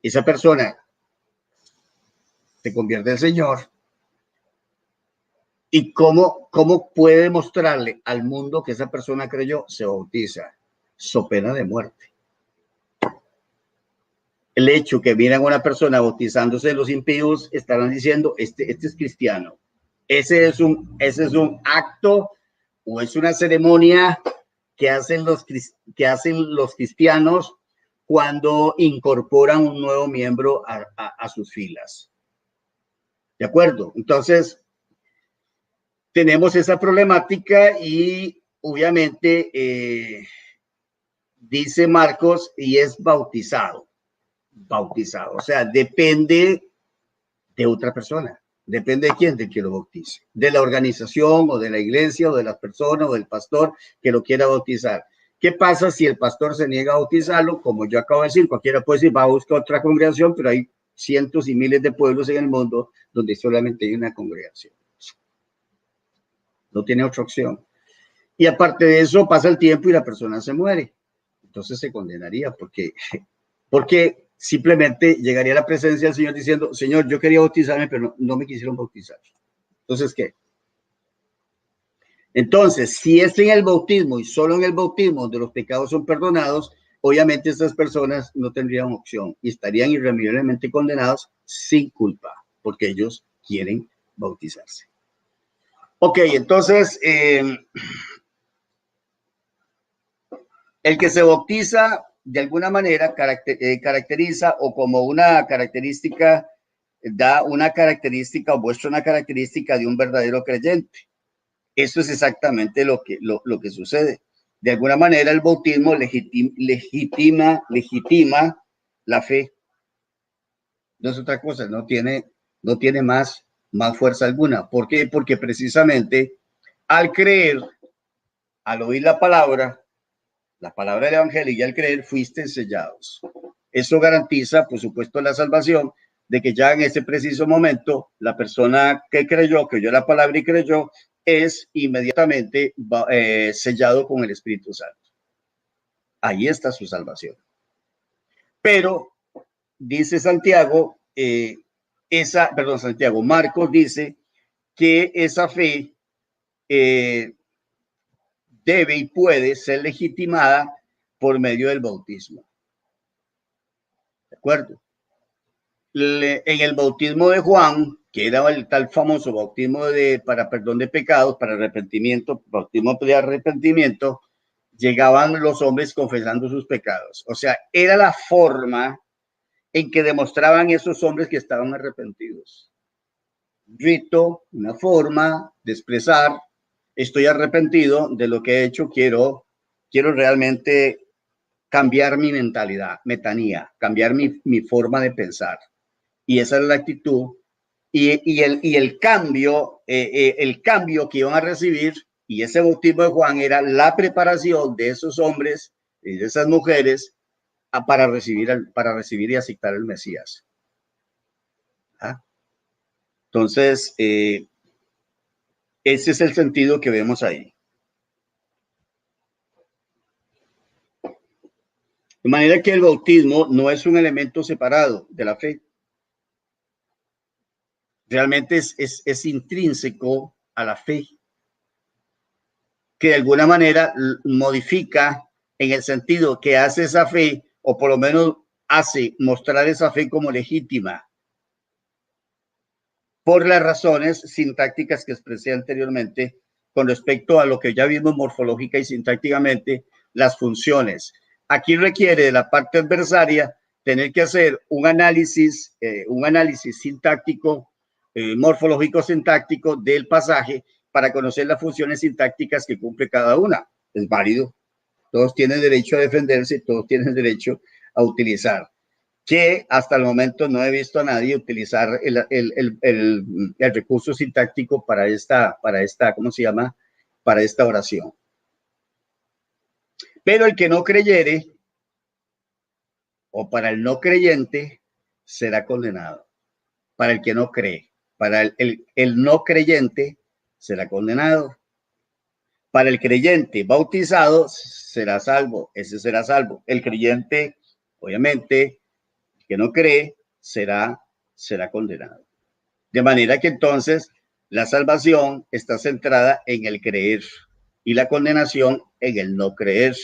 Esa persona se convierte al Señor, y cómo puede mostrarle al mundo que esa persona creyó, se bautiza, so pena de muerte. El hecho que miran a una persona bautizándose, los impíos estarán diciendo, este es cristiano. Ese es un acto o es una ceremonia que hacen los cristianos cuando incorporan un nuevo miembro a sus filas. ¿De acuerdo? Entonces, tenemos esa problemática y obviamente dice Marcos, y es bautizado. O sea, depende de otra persona. Depende de quién, de que lo bautice. De la organización o de la iglesia o de las personas o del pastor que lo quiera bautizar. ¿Qué pasa si el pastor se niega a bautizarlo? Como yo acabo de decir, cualquiera puede decir, va a buscar otra congregación, pero hay cientos y miles de pueblos en el mundo donde solamente hay una congregación. No tiene otra opción. Y aparte de eso, pasa el tiempo y la persona se muere. Entonces se condenaría porque simplemente llegaría a la presencia del Señor diciendo, Señor, yo quería bautizarme, pero no me quisieron bautizar. Entonces, ¿qué? Entonces, si es en el bautismo y solo en el bautismo donde los pecados son perdonados, obviamente estas personas no tendrían opción y estarían irremediablemente condenados sin culpa, porque ellos quieren bautizarse. Ok, entonces, el que se bautiza de alguna manera caracteriza o como una característica, da una característica o muestra una característica de un verdadero creyente. Eso es exactamente lo que sucede. De alguna manera el bautismo legitima la fe. No es otra cosa, no tiene más fuerza alguna. ¿Por qué? Porque precisamente al creer, al oír la palabra del evangelio, y al creer fuiste sellados. Eso garantiza, por supuesto, la salvación, de que ya en ese preciso momento la persona que oyó la palabra y creyó, es inmediatamente sellado con el Espíritu Santo. Ahí está su salvación. Pero dice Santiago, Marcos dice que esa fe debe y puede ser legitimada por medio del bautismo. ¿De acuerdo? En el bautismo de Juan, que era el tal famoso bautismo para perdón de pecados, para arrepentimiento, bautismo de arrepentimiento, llegaban los hombres confesando sus pecados. O sea, era la forma en que demostraban esos hombres que estaban arrepentidos. Rito, una forma de expresar, estoy arrepentido de lo que he hecho, quiero realmente cambiar mi mentalidad, metanía, cambiar mi forma de pensar. Y esa es la actitud y el cambio que iban a recibir, y ese bautismo de Juan era la preparación de esos hombres y de esas mujeres para recibir y aceptar el Mesías. ¿Ah? Entonces, ese es el sentido que vemos ahí. De manera que el bautismo no es un elemento separado de la fe. Realmente es intrínseco a la fe, que de alguna manera modifica en el sentido que hace esa fe, o por lo menos hace mostrar esa fe como legítima, por las razones sintácticas que expresé anteriormente con respecto a lo que ya vimos morfológica y sintácticamente, las funciones. Aquí requiere de la parte adversaria tener que hacer un análisis sintáctico, morfológico sintáctico del pasaje para conocer las funciones sintácticas que cumple cada una. Es válido. Todos tienen derecho a defenderse, todos tienen derecho a utilizar. Que hasta el momento no he visto a nadie utilizar el recurso sintáctico para esta, ¿cómo se llama? Para esta oración. Pero el que no creyere, o para el no creyente, será condenado. Para el que no cree, para el no creyente, será condenado. Para el creyente bautizado, será salvo. Ese será salvo. El creyente, obviamente, que no cree, será condenado. De manera que entonces la salvación está centrada en el creer y la condenación en el no creer.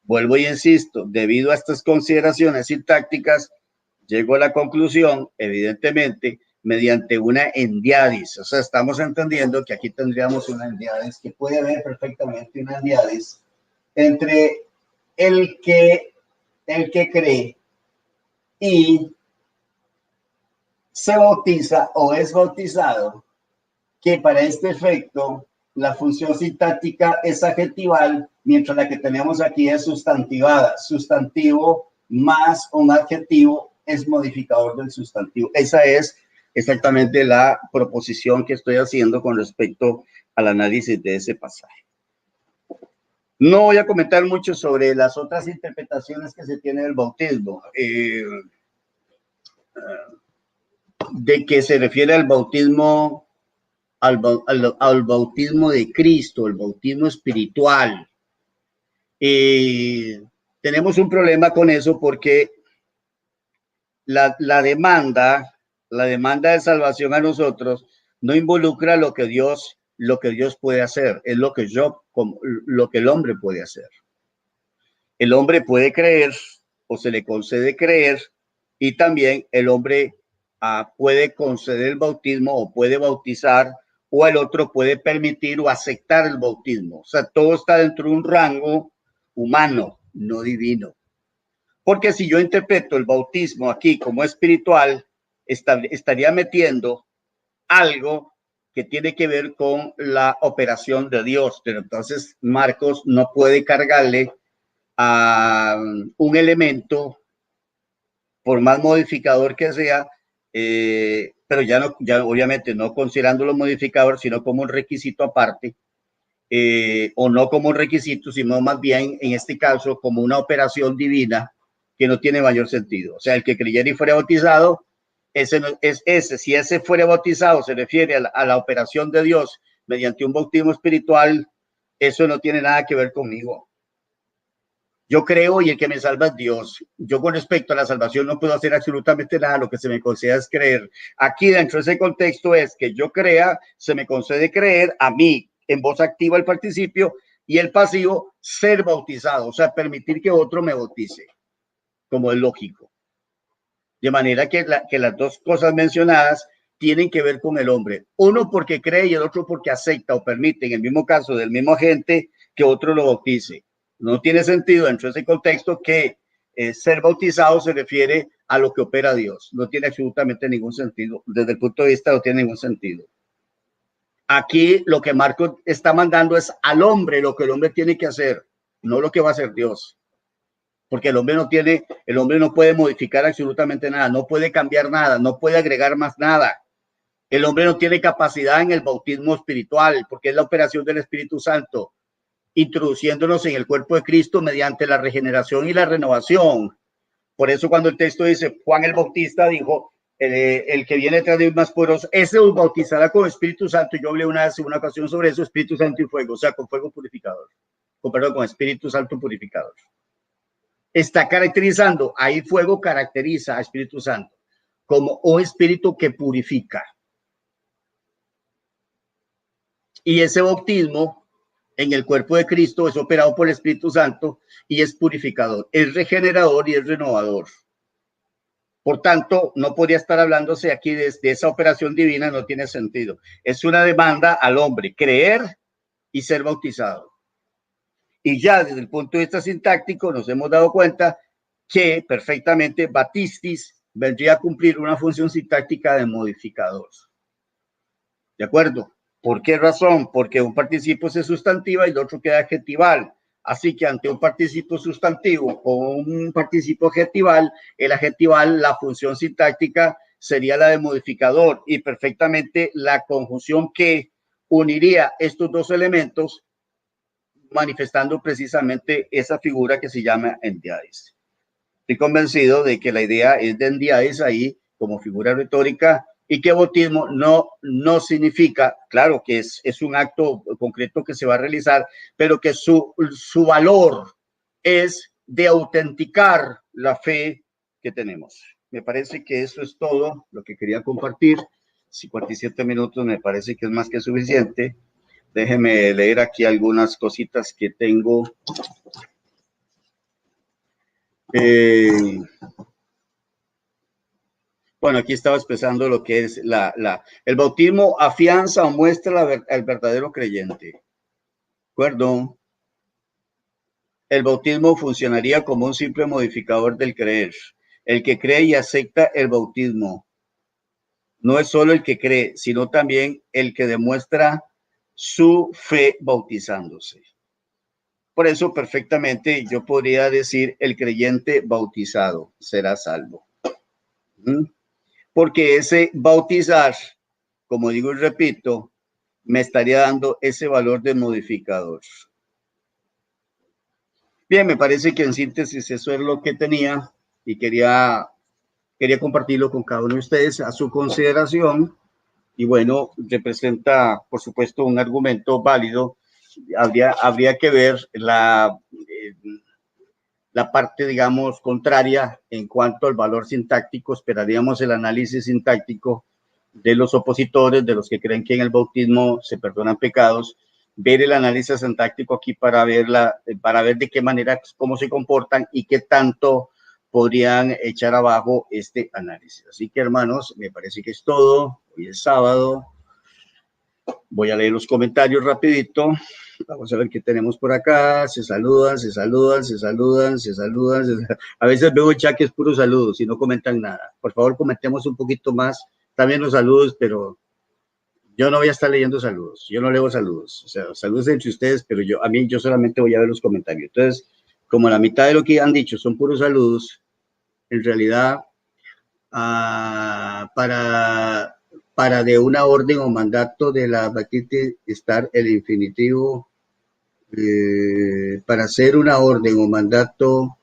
Vuelvo y insisto, debido a estas consideraciones sintácticas, llego a la conclusión, evidentemente, mediante una endiadis. O sea, estamos entendiendo que aquí tendríamos una endiadis, que puede haber perfectamente una endiadis entre el que cree y se bautiza o es bautizado, que para este efecto la función sintáctica es adjetival, mientras la que tenemos aquí es sustantivada. Sustantivo más un adjetivo es modificador del sustantivo. Esa es exactamente la proposición que estoy haciendo con respecto al análisis de ese pasaje. No voy a comentar mucho sobre las otras interpretaciones que se tienen del bautismo. De que se refiere al bautismo, al bautismo de Cristo, el bautismo espiritual. Tenemos un problema con eso porque la demanda de salvación a nosotros no involucra lo que Dios puede hacer, es lo que el hombre puede hacer. El hombre puede creer o se le concede creer, y también el hombre puede conceder el bautismo o puede bautizar, o el otro puede permitir o aceptar el bautismo. O sea, todo está dentro de un rango humano, no divino. Porque si yo interpreto el bautismo aquí como espiritual, estaría metiendo algo que tiene que ver con la operación de Dios. Pero entonces Marcos no puede cargarle a un elemento, por más modificador que sea, pero ya obviamente no considerándolo modificador, sino como un requisito aparte, o no como un requisito, sino más bien en este caso como una operación divina que no tiene mayor sentido. O sea, el que creyera y fuera bautizado Si ese fuera bautizado se refiere a la operación de Dios mediante un bautismo espiritual, eso no tiene nada que ver conmigo. Yo creo y el que me salva es Dios. Yo con respecto a la salvación no puedo hacer absolutamente nada, lo que se me concede es creer. Aquí dentro de ese contexto es que yo crea, se me concede creer a mí, en voz activa el participio, y el pasivo, ser bautizado, o sea, permitir que otro me bautice, como es lógico. De manera que las dos cosas mencionadas tienen que ver con el hombre. Uno porque cree y el otro porque acepta o permite, en el mismo caso del mismo agente, que otro lo bautice. No tiene sentido dentro de ese contexto que ser bautizado se refiere a lo que opera Dios. No tiene absolutamente ningún sentido. Desde el punto de vista no tiene ningún sentido. Aquí lo que Marcos está mandando es al hombre lo que el hombre tiene que hacer, no lo que va a hacer Dios. Porque el hombre no puede modificar absolutamente nada, no puede cambiar nada, no puede agregar más nada. El hombre no tiene capacidad en el bautismo espiritual, porque es la operación del Espíritu Santo, introduciéndonos en el cuerpo de Cristo mediante la regeneración y la renovación. Por eso cuando el texto dice, Juan el Bautista dijo, el que viene detrás de mí más poderoso, ese os bautizará con Espíritu Santo. Yo hablé una ocasión sobre eso, Espíritu Santo y fuego, o sea, con fuego purificador, con Espíritu Santo purificador. Está caracterizando, ahí fuego caracteriza a Espíritu Santo como un espíritu que purifica. Y ese bautismo en el cuerpo de Cristo es operado por el Espíritu Santo y es purificador, es regenerador y es renovador. Por tanto, no podría estar hablándose aquí de esa operación divina, no tiene sentido. Es una demanda al hombre, creer y ser bautizado. Y ya desde el punto de vista sintáctico nos hemos dado cuenta que perfectamente batistis vendría a cumplir una función sintáctica de modificador. ¿De acuerdo? ¿Por qué razón? Porque un participio se sustantiva y el otro queda adjetival. Así que ante un participio sustantivo o un participio adjetival, el adjetival, la función sintáctica sería la de modificador y perfectamente la conjunción que uniría estos dos elementos manifestando precisamente esa figura que se llama endiadis. Estoy convencido de que la idea es de endiadis ahí como figura retórica y que bautismo no significa, claro que es un acto concreto que se va a realizar, pero que su valor es de autenticar la fe que tenemos. Me parece que eso es todo lo que quería compartir. 57 minutos me parece que es más que suficiente. Déjeme leer aquí algunas cositas que tengo. Bueno, aquí estaba expresando lo que es el bautismo afianza o muestra el verdadero creyente. ¿De acuerdo? El bautismo funcionaría como un simple modificador del creer. El que cree y acepta el bautismo no es solo el que cree, sino también el que demuestra su fe bautizándose. Por eso perfectamente yo podría decir el creyente bautizado será salvo. Porque ese bautizar, como digo y repito, me estaría dando ese valor de modificador. Bien, me parece que en síntesis eso es lo que tenía y quería compartirlo con cada uno de ustedes a su consideración. Y bueno, representa, por supuesto, un argumento válido. Habría que ver la parte, digamos, contraria en cuanto al valor sintáctico. Esperaríamos el análisis sintáctico de los opositores, de los que creen que en el bautismo se perdonan pecados, ver el análisis sintáctico aquí para ver de qué manera, cómo se comportan y qué tanto podrían echar abajo este análisis. Así que, hermanos, me parece que es todo. Hoy es sábado. Voy a leer los comentarios rapidito. Vamos a ver qué tenemos por acá. Se saludan. A veces veo chat que es puro saludos y no comentan nada. Por favor, comentemos un poquito más. También los saludos, pero yo no voy a estar leyendo saludos. Yo no leo saludos. O sea, saludos entre ustedes, pero yo solamente voy a ver los comentarios. Entonces, como la mitad de lo que han dicho son puros saludos, en realidad, para de una orden o mandato de la Batisti estar el infinitivo, para hacer una orden o mandato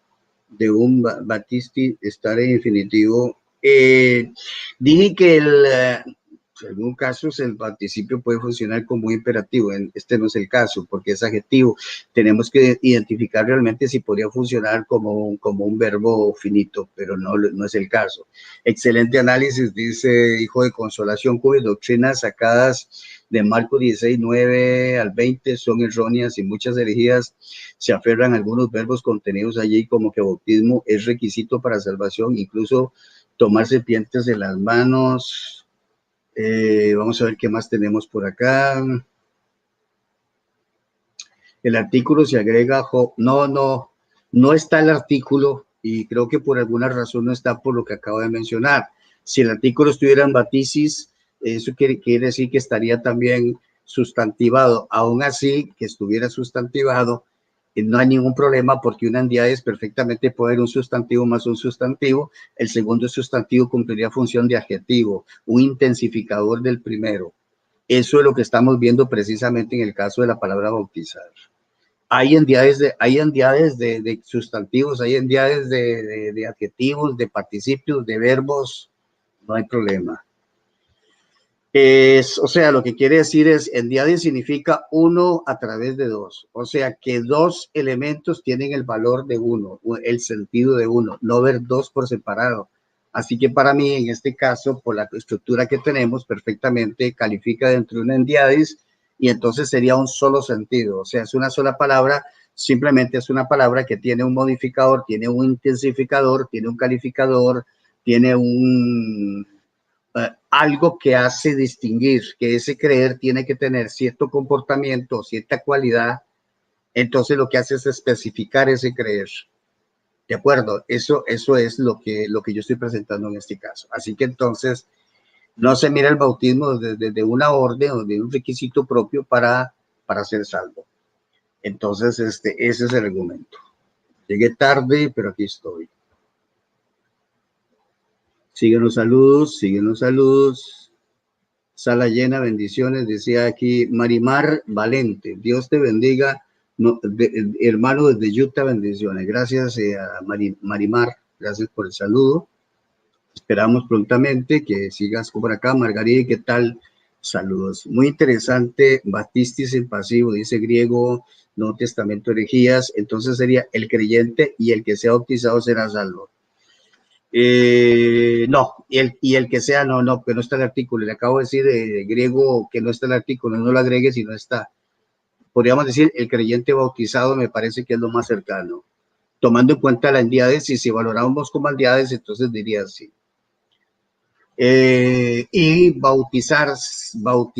de un Batisti estar en infinitivo, Dije que en algunos casos el participio puede funcionar como un imperativo. Este no es el caso porque es adjetivo. Tenemos que identificar realmente si podría funcionar como un verbo finito, pero no es el caso. Excelente análisis, dice Hijo de Consolación. Cuyas doctrinas sacadas de Marcos 16, 9 al 20 son erróneas y muchas herejías se aferran a algunos verbos contenidos allí, como que bautismo es requisito para salvación, incluso tomar serpientes de las manos. Vamos a ver qué más tenemos por acá. El artículo se agrega, no está el artículo y creo que por alguna razón no está por lo que acabo de mencionar. Si el artículo estuviera en batisis, eso quiere decir que estaría también sustantivado. Aún así, que estuviera sustantivado, no hay ningún problema porque una endiadez perfectamente puede haber un sustantivo más un sustantivo. El segundo sustantivo cumpliría función de adjetivo, un intensificador del primero. Eso es lo que estamos viendo precisamente en el caso de la palabra bautizar. Hay endiades de sustantivos, hay endiades de adjetivos, de participios, de verbos, no hay problema. O sea, lo que quiere decir es, endiade significa uno a través de dos. O sea, que dos elementos tienen el valor de uno, el sentido de uno, no ver dos por separado. Así que para mí, en este caso, por la estructura que tenemos, perfectamente califica dentro de una endiadis y entonces sería un solo sentido. O sea, es una sola palabra, simplemente es una palabra que tiene un modificador, tiene un intensificador, tiene un calificador, tiene algo que hace distinguir, que ese creer tiene que tener cierto comportamiento, cierta cualidad, entonces lo que hace es especificar ese creer. ¿De acuerdo? Eso es lo que yo estoy presentando en este caso. Así que entonces no se mira el bautismo desde una orden o de un requisito propio para ser salvo. Entonces, ese es el argumento. Llegué tarde, pero aquí estoy. Siguen los saludos. Sala llena, bendiciones, decía aquí Marimar Valente. Dios te bendiga, hermano desde Utah, bendiciones. Gracias a Marimar, gracias por el saludo. Esperamos prontamente que sigas por acá. Margarita, ¿qué tal? Saludos. Muy interesante, Batistis en pasivo, dice griego, Nuevo Testamento, herejías. Entonces sería el creyente y el que sea bautizado será salvo. No, y el que sea, no, que no está el artículo. Le acabo de decir de griego que no está el artículo, no lo agregue si no está. Podríamos decir el creyente bautizado, me parece que es lo más cercano. Tomando en cuenta las entidades, y si valoramos como entidades, entonces diría así. Y bautizar, o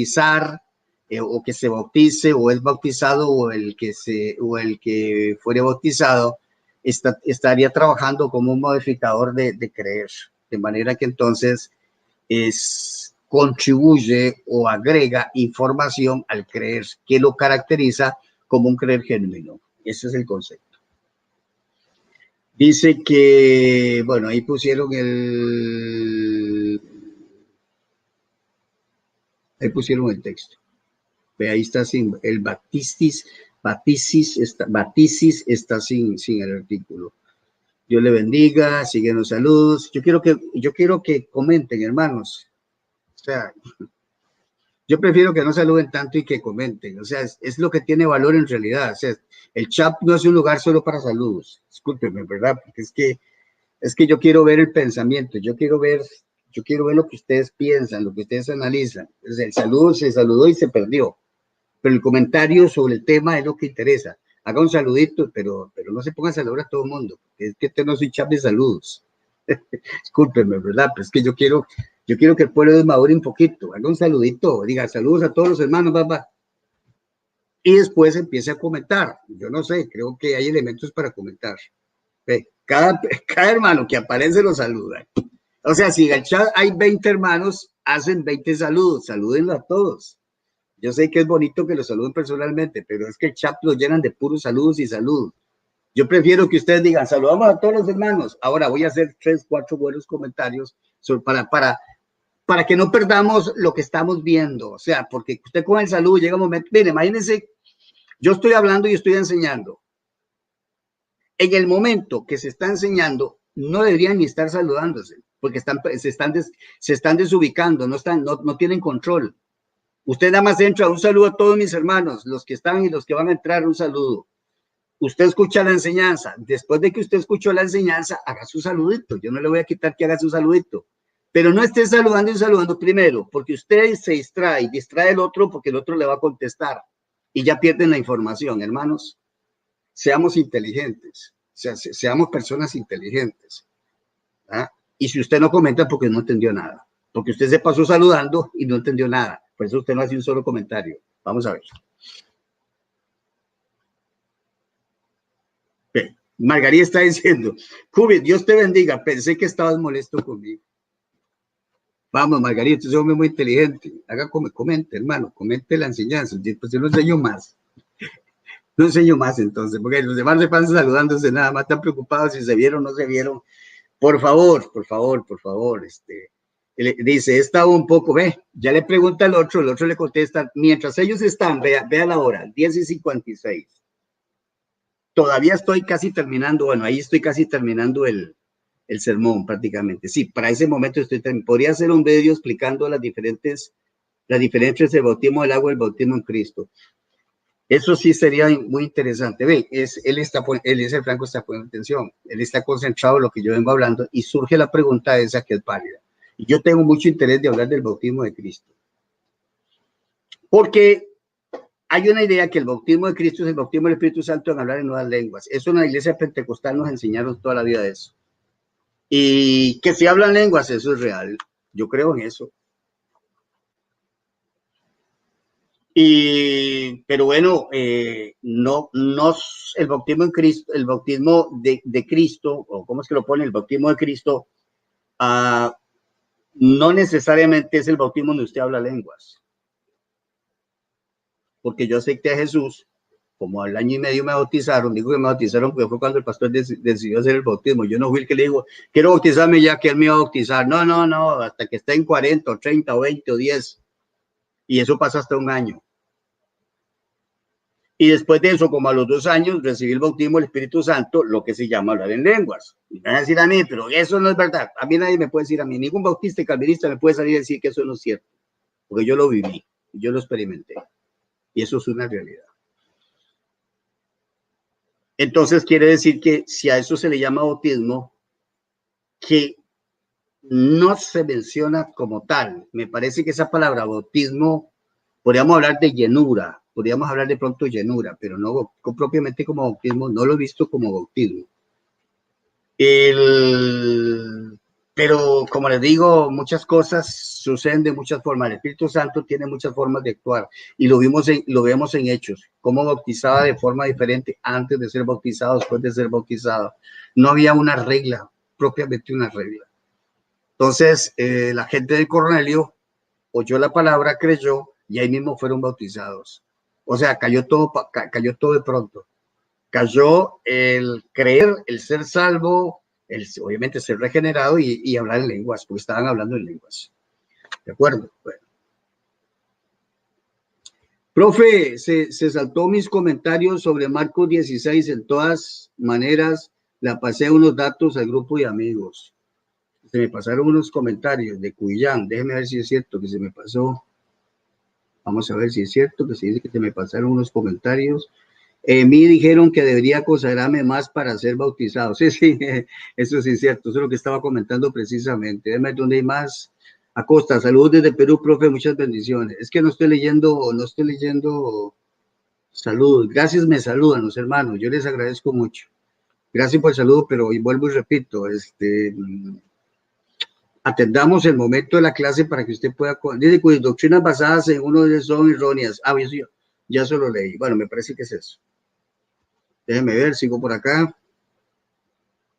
que se bautice, o es bautizado, o el que fuere bautizado, estaría trabajando como un modificador de creer, de manera que entonces contribuye o agrega información al creer, que lo caracteriza como un creer genuino. Ese es el concepto. Dice que, bueno, ahí pusieron el texto. Ahí está sin el batisis está sin el artículo. Dios le bendiga, siguen los saludos. Yo quiero que comenten, hermanos. O sea, yo prefiero que no saluden tanto y que comenten. O sea, es lo que tiene valor en realidad. O sea, el chat no es un lugar solo para saludos. Discúlpenme, ¿verdad? Porque es que yo quiero ver el pensamiento, yo quiero ver lo que ustedes piensan, lo que ustedes analizan. Entonces, el saludo se saludó y se perdió, pero el comentario sobre el tema es lo que interesa. Haga un saludito, pero no se pongan a saludar a todo el mundo, es que este no es un chat de saludos. Discúlpenme, ¿verdad? Pero es que yo quiero que el pueblo desmadure un poquito, haga un saludito, diga saludos a todos los hermanos, papá. Y después empiece a comentar. Yo no sé, creo que hay elementos para comentar. Cada hermano que aparece lo saluda. O sea, si en el chat hay 20 hermanos, hacen 20 saludos, salúdenlo a todos. Yo sé que es bonito que los saluden personalmente, pero es que el chat lo llenan de puros saludos y saludos. Yo prefiero que ustedes digan, saludamos a todos los hermanos. Ahora voy a hacer 3, 4 buenos comentarios para que no perdamos lo que estamos viendo. O sea, porque usted con el saludo llega un momento, miren, imagínense, yo estoy hablando y estoy enseñando. En el momento que se está enseñando, no deberían ni estar saludándose. porque se están desubicando, no tienen control. Usted nada más entra, un saludo a todos mis hermanos, los que están y los que van a entrar, un saludo. Usted escucha la enseñanza, después de que usted escuchó la enseñanza, haga su saludito, yo no le voy a quitar que haga su saludito, pero no esté saludando y saludando primero, porque usted se distrae el otro porque el otro le va a contestar y ya pierden la información, hermanos. Seamos inteligentes, seamos personas inteligentes. ¿Ah? Y si usted no comenta, porque no entendió nada, porque usted se pasó saludando y no entendió nada, por eso usted no hace un solo comentario. Vamos a ver. Bien. Margarita está diciendo, Cubi, Dios te bendiga, pensé que estabas molesto conmigo. Vamos, Margarita, usted es un hombre muy inteligente. Comente, hermano, comente la enseñanza. Pues yo no enseño más. No enseño más entonces, porque los demás se pasan saludándose nada más, están preocupados si se vieron o no se vieron. Por favor, dice, está un poco, ya le pregunta al otro, el otro le contesta, mientras ellos están, vea la hora, 10:56. Todavía estoy casi terminando, bueno, ahí estoy casi terminando el sermón prácticamente. Sí, para ese momento podría hacer un video explicando las diferencias del bautismo del agua y el bautismo en Cristo. Eso sí sería muy interesante. Ve, él es el Franco, está poniendo atención, él está concentrado en lo que yo vengo hablando y surge la pregunta esa que es válida. Y yo tengo mucho interés de hablar del bautismo de Cristo. Porque hay una idea que el bautismo de Cristo es el bautismo del Espíritu Santo en hablar en nuevas lenguas. Eso en la iglesia pentecostal nos enseñaron toda la vida de eso. Y que si hablan lenguas, eso es real. Yo creo en eso. Pero bueno, no el bautismo en Cristo, el bautismo de Cristo, o cómo es que lo pone, el bautismo de Cristo, no necesariamente es el bautismo donde usted habla lenguas. Porque yo acepté a Jesús, como al año y medio me bautizaron, digo que me bautizaron porque fue cuando el pastor decidió hacer el bautismo. Yo no fui el que le dijo, quiero bautizarme ya que él me iba a bautizar. No, hasta que esté en 40, o 30, o 20, o 10. Y eso pasa hasta un año. Y después de eso, como a los 2 años, recibí el bautismo del Espíritu Santo, lo que se llama hablar en lenguas. Y me van a decir a mí, pero eso no es verdad. A mí nadie me puede decir a mí, ningún bautista y calvinista me puede salir a decir que eso no es cierto. Porque yo lo viví, yo lo experimenté. Y eso es una realidad. Entonces quiere decir que si a eso se le llama bautismo, que no se menciona como tal. Me parece que esa palabra bautismo, podríamos hablar de llenura, podríamos hablar de pronto llenura, pero no propiamente como bautismo, no lo he visto como bautismo. Pero como les digo, muchas cosas suceden de muchas formas. El Espíritu Santo tiene muchas formas de actuar y lo vemos en Hechos, cómo bautizaba de forma diferente antes de ser bautizado, después de ser bautizado. No había una regla, propiamente una regla. Entonces, la gente de Cornelio oyó la palabra, creyó y ahí mismo fueron bautizados. O sea, cayó todo de pronto. Cayó el creer, el ser salvo, obviamente ser regenerado y hablar en lenguas, porque estaban hablando en lenguas. ¿De acuerdo? Bueno. Profe, se saltó mis comentarios sobre Marcos 16. En todas maneras, le pasé unos datos al grupo de amigos. Se me pasaron unos comentarios de Cuyán. Déjeme ver si es cierto que se me pasó. Vamos a ver si es cierto que se dice que se me pasaron unos comentarios. Me dijeron que debería consagrarme más para ser bautizado. Sí, eso sí es cierto. Eso es lo que estaba comentando precisamente. Déjame ver dónde hay más. Acosta, saludos desde Perú, profe, muchas bendiciones. Es que no estoy leyendo saludos. Gracias, me saludan los hermanos. Yo les agradezco mucho. Gracias por el saludo, pero hoy vuelvo y repito, atendamos el momento de la clase para que usted pueda... Dice que doctrinas basadas en uno de ellos son erróneas. Yo ya se lo leí. Bueno, me parece que es eso. Déjenme ver, sigo por acá.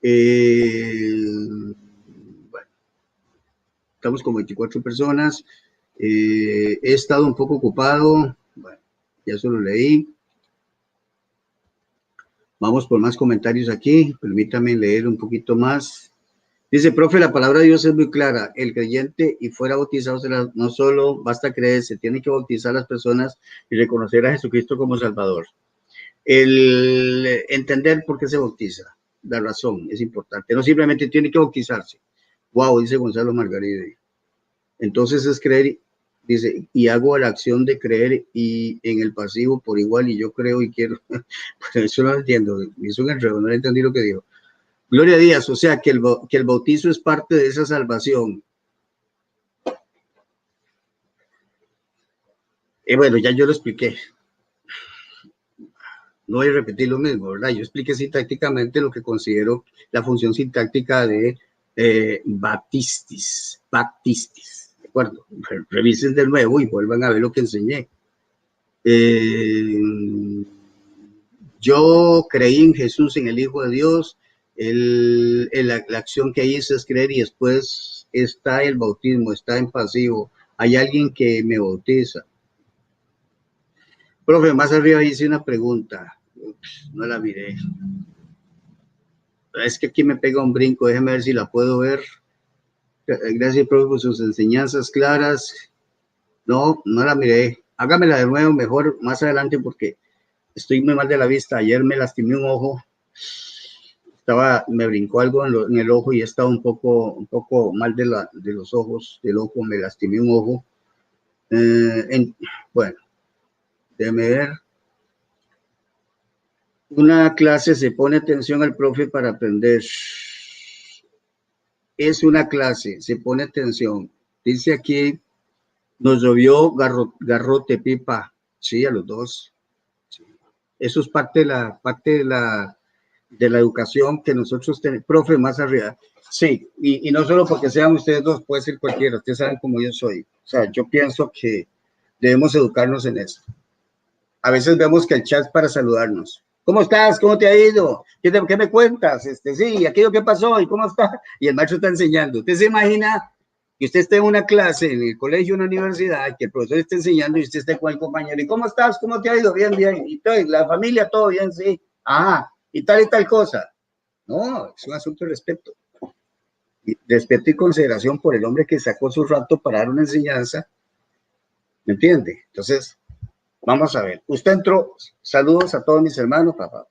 Bueno, estamos con 24 personas. He estado un poco ocupado. Bueno, ya se lo leí. Vamos por más comentarios aquí. Permítame leer un poquito más. Dice, profe, la palabra de Dios es muy clara. El creyente y fuera bautizado no solo basta creer, se tiene que bautizar a las personas y reconocer a Jesucristo como Salvador. El entender por qué se bautiza, la razón es importante. No simplemente tiene que bautizarse. Wow, dice Gonzalo Margaride. Entonces es creer, dice, y hago la acción de creer y en el pasivo por igual, y yo creo y quiero. Pero eso no lo entiendo, es un enredo, no entendí lo que dijo. Gloria a Díaz, o sea, que el bautizo es parte de esa salvación. Bueno, ya yo lo expliqué. No voy a repetir lo mismo, ¿verdad? Yo expliqué sintácticamente lo que considero la función sintáctica de baptistis, ¿de acuerdo? Revisen de nuevo y vuelvan a ver lo que enseñé. Yo creí en Jesús, en el Hijo de Dios, la acción que hice es creer y después está el bautismo, está en pasivo. Hay alguien que me bautiza. Profe, más arriba hice una pregunta. Ups, no la miré. Es que aquí me pega un brinco, déjeme ver si la puedo ver. Gracias, profe, por sus enseñanzas claras. No, no la miré. Hágamela de nuevo mejor más adelante porque estoy muy mal de la vista. Ayer me lastimé un ojo. Me brincó algo en el ojo y he estado un poco mal de los ojos, del ojo, me lastimé un ojo. Bueno, déjeme ver. Una clase se pone atención al profe para aprender. Es una clase, se pone atención. Dice aquí, nos llovió garrote, pipa. Sí, a los dos. Sí. Eso es parte de la educación que nosotros tenemos. Profe, más arriba. Sí, y no solo porque sean ustedes dos, puede ser cualquiera. Ustedes saben cómo yo soy. O sea, yo pienso que debemos educarnos en eso. A veces vemos que el chat es para saludarnos. ¿Cómo estás? ¿Cómo te ha ido? ¿Qué me cuentas? Sí, aquello que pasó y cómo está. Y el maestro está enseñando. ¿Usted se imagina que usted esté en una clase, en el colegio, en una universidad, que el profesor esté enseñando y usted esté con el compañero? ¿Y cómo estás? ¿Cómo te ha ido? Bien, bien. ¿Y todo, la familia, todo bien? Sí. Ah, y tal cosa. No, es un asunto de respeto. Y respeto y consideración por el hombre que sacó su rato para dar una enseñanza. ¿Me entiende? Entonces, vamos a ver. Usted entró, saludos a todos mis hermanos, papá.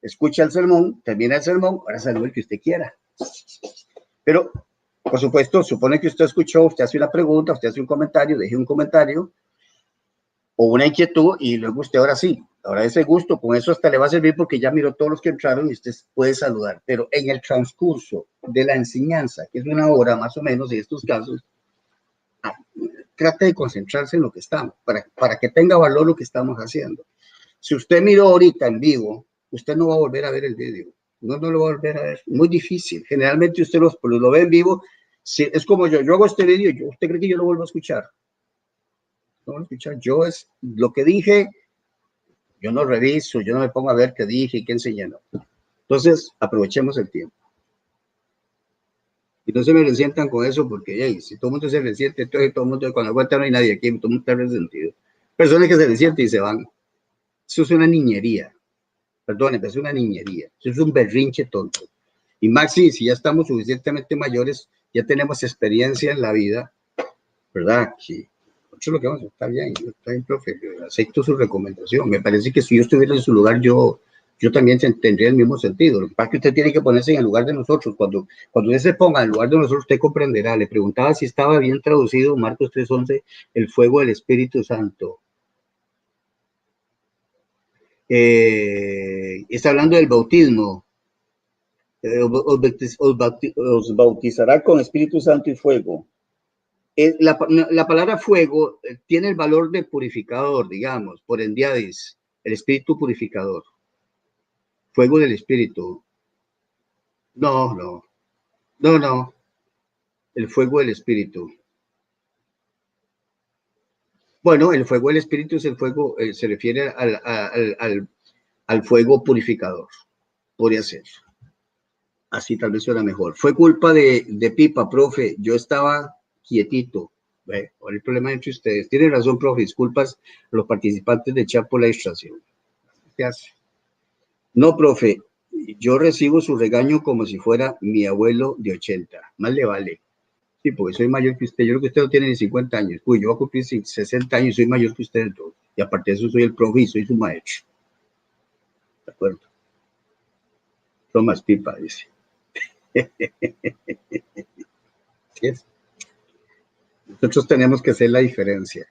Escucha el sermón, termina el sermón, ahora salude el que usted quiera. Pero, por supuesto, supone que usted escuchó, usted hace una pregunta, usted hace un comentario, deje un comentario o una inquietud y luego usted ahora sí, ahora ese gusto, con eso hasta le va a servir porque ya miró todos los que entraron y usted puede saludar. Pero en el transcurso de la enseñanza, que es una hora más o menos en estos casos, trate de concentrarse en lo que estamos, para que tenga valor lo que estamos haciendo. Si usted miró ahorita en vivo, usted no va a volver a ver el vídeo. No lo va a volver a ver. Muy difícil. Generalmente usted lo ve en vivo. Si, es como yo hago este vídeo, ¿usted cree que yo lo vuelvo a escuchar? No lo vuelvo a escuchar. Yo es lo que dije, yo no reviso, yo no me pongo a ver qué dije y qué enseñé. No. Entonces, aprovechemos el tiempo. Y no se me resientan con eso porque, hey, si todo el mundo se resiente, entonces todo el mundo, con la vuelta no hay nadie aquí, todo el mundo está resentido. Personas que se resienten y se van. Eso es una niñería. Perdón, es una niñería. Eso es un berrinche tonto. Y Maxi, si ya estamos suficientemente mayores, ya tenemos experiencia en la vida, ¿verdad? Que eso es lo que vamos a está bien, profe, acepto su recomendación. Me parece que si yo estuviera en su lugar, yo también tendría el mismo sentido. Lo que pasa es que usted tiene que ponerse en el lugar de nosotros. Cuando usted se ponga en el lugar de nosotros, usted comprenderá. Le preguntaba si estaba bien traducido Marcos 3:11, el fuego del Espíritu Santo. Está hablando del bautismo. Os bautizará con Espíritu Santo y fuego. La palabra fuego tiene el valor de purificador, digamos, por endiadis, el espíritu purificador. Fuego del espíritu. No, no, no, no. El fuego del espíritu. Bueno, el fuego del espíritu es el fuego, se refiere al fuego purificador. Podría ser. Así tal vez suena mejor. Fue culpa de Pipa, profe. Yo estaba quietito. Ahora el problema entre ustedes. Tienen razón, profe. Disculpas a los participantes de chat por la distracción. ¿Qué hace? No, profe. Yo recibo su regaño como si fuera mi abuelo de 80. Más le vale. Sí, porque soy mayor que usted. Yo creo que usted no tiene ni 50 años. Uy, yo voy a cumplir 60 años y soy mayor que usted en todo. Y aparte de eso, soy el profe y soy su maestro. ¿De acuerdo? Tomás Pipa, dice. Así es. Nosotros tenemos que hacer la diferencia.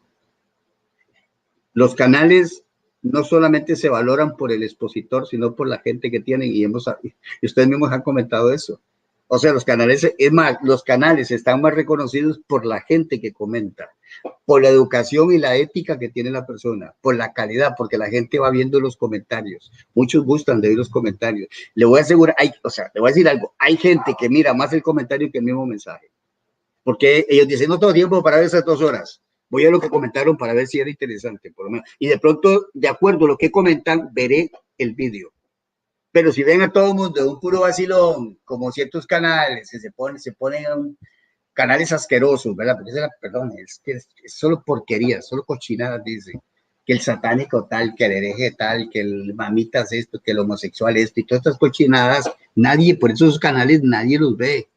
Los canales no solamente se valoran por el expositor, sino por la gente que tienen, y ustedes mismos han comentado eso. O sea, los canales, es más, los canales están más reconocidos por la gente que comenta, por la educación y la ética que tiene la persona, por la calidad, porque la gente va viendo los comentarios. Muchos gustan de ver los comentarios. Le voy a asegurar, le voy a decir algo, hay gente que mira más el comentario que el mismo mensaje, porque ellos dicen, no tengo tiempo para ver esas 2 horas. Voy a lo que comentaron para ver si era interesante, por lo menos. Y de pronto, de acuerdo a lo que comentan, veré el vídeo. Pero si ven a todo el mundo de un puro vacilón, como ciertos canales que se ponen canales asquerosos, ¿verdad? Porque perdón, es solo porquerías, solo cochinadas, dice. Que el satánico tal, que el hereje tal, que el mamitas esto, que el homosexual esto, y todas estas cochinadas, nadie, por esos canales nadie los ve.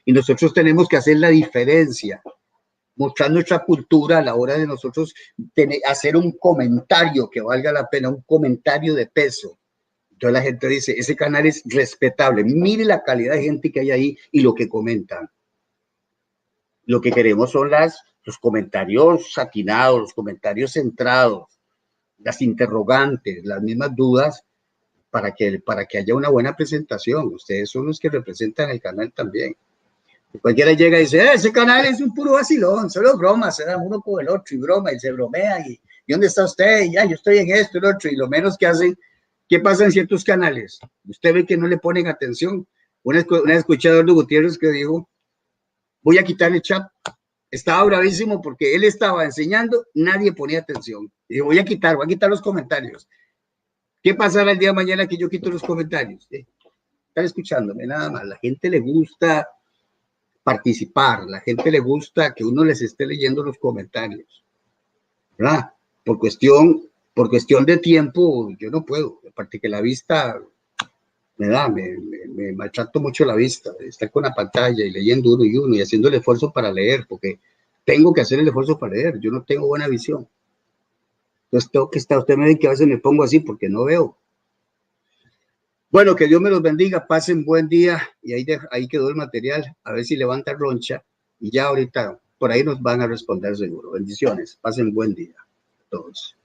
Y nosotros tenemos que hacer la diferencia, mostrar nuestra cultura a la hora de nosotros hacer un comentario que valga la pena, un comentario de peso. Entonces la gente dice, ese canal es respetable, mire la calidad de gente que hay ahí y lo que comentan. Lo que queremos son los comentarios atinados, los comentarios centrados, las interrogantes, las mismas dudas, para que haya una buena presentación. Ustedes son los que representan el canal también. Cualquiera llega y dice, ese canal es un puro vacilón, solo bromas, se dan uno con el otro y broma y se bromean y ¿dónde está usted? Y ya, yo estoy en esto y lo otro, y lo menos que hacen, ¿qué pasa en ciertos canales? Usted ve que no le ponen atención. Una escuchada a Gutiérrez que dijo, voy a quitar el chat. Estaba bravísimo porque él estaba enseñando, nadie ponía atención. Y dijo, voy a quitar los comentarios. ¿Qué pasará el día de mañana que yo quito los comentarios? Están escuchándome, nada más. La gente le gusta participar, la gente le gusta que uno les esté leyendo los comentarios, ¿verdad? Por cuestión de tiempo, yo no puedo, aparte que la vista me maltrato mucho la vista, estar con la pantalla y leyendo uno y uno y haciendo el esfuerzo para leer, porque tengo que hacer el esfuerzo para leer, yo no tengo buena visión. Entonces tengo que estar, usted me ve que a veces me pongo así porque no veo. Bueno, que Dios me los bendiga, pasen buen día y ahí quedó el material, a ver si levanta roncha y ya ahorita por ahí nos van a responder seguro. Bendiciones, pasen buen día a todos.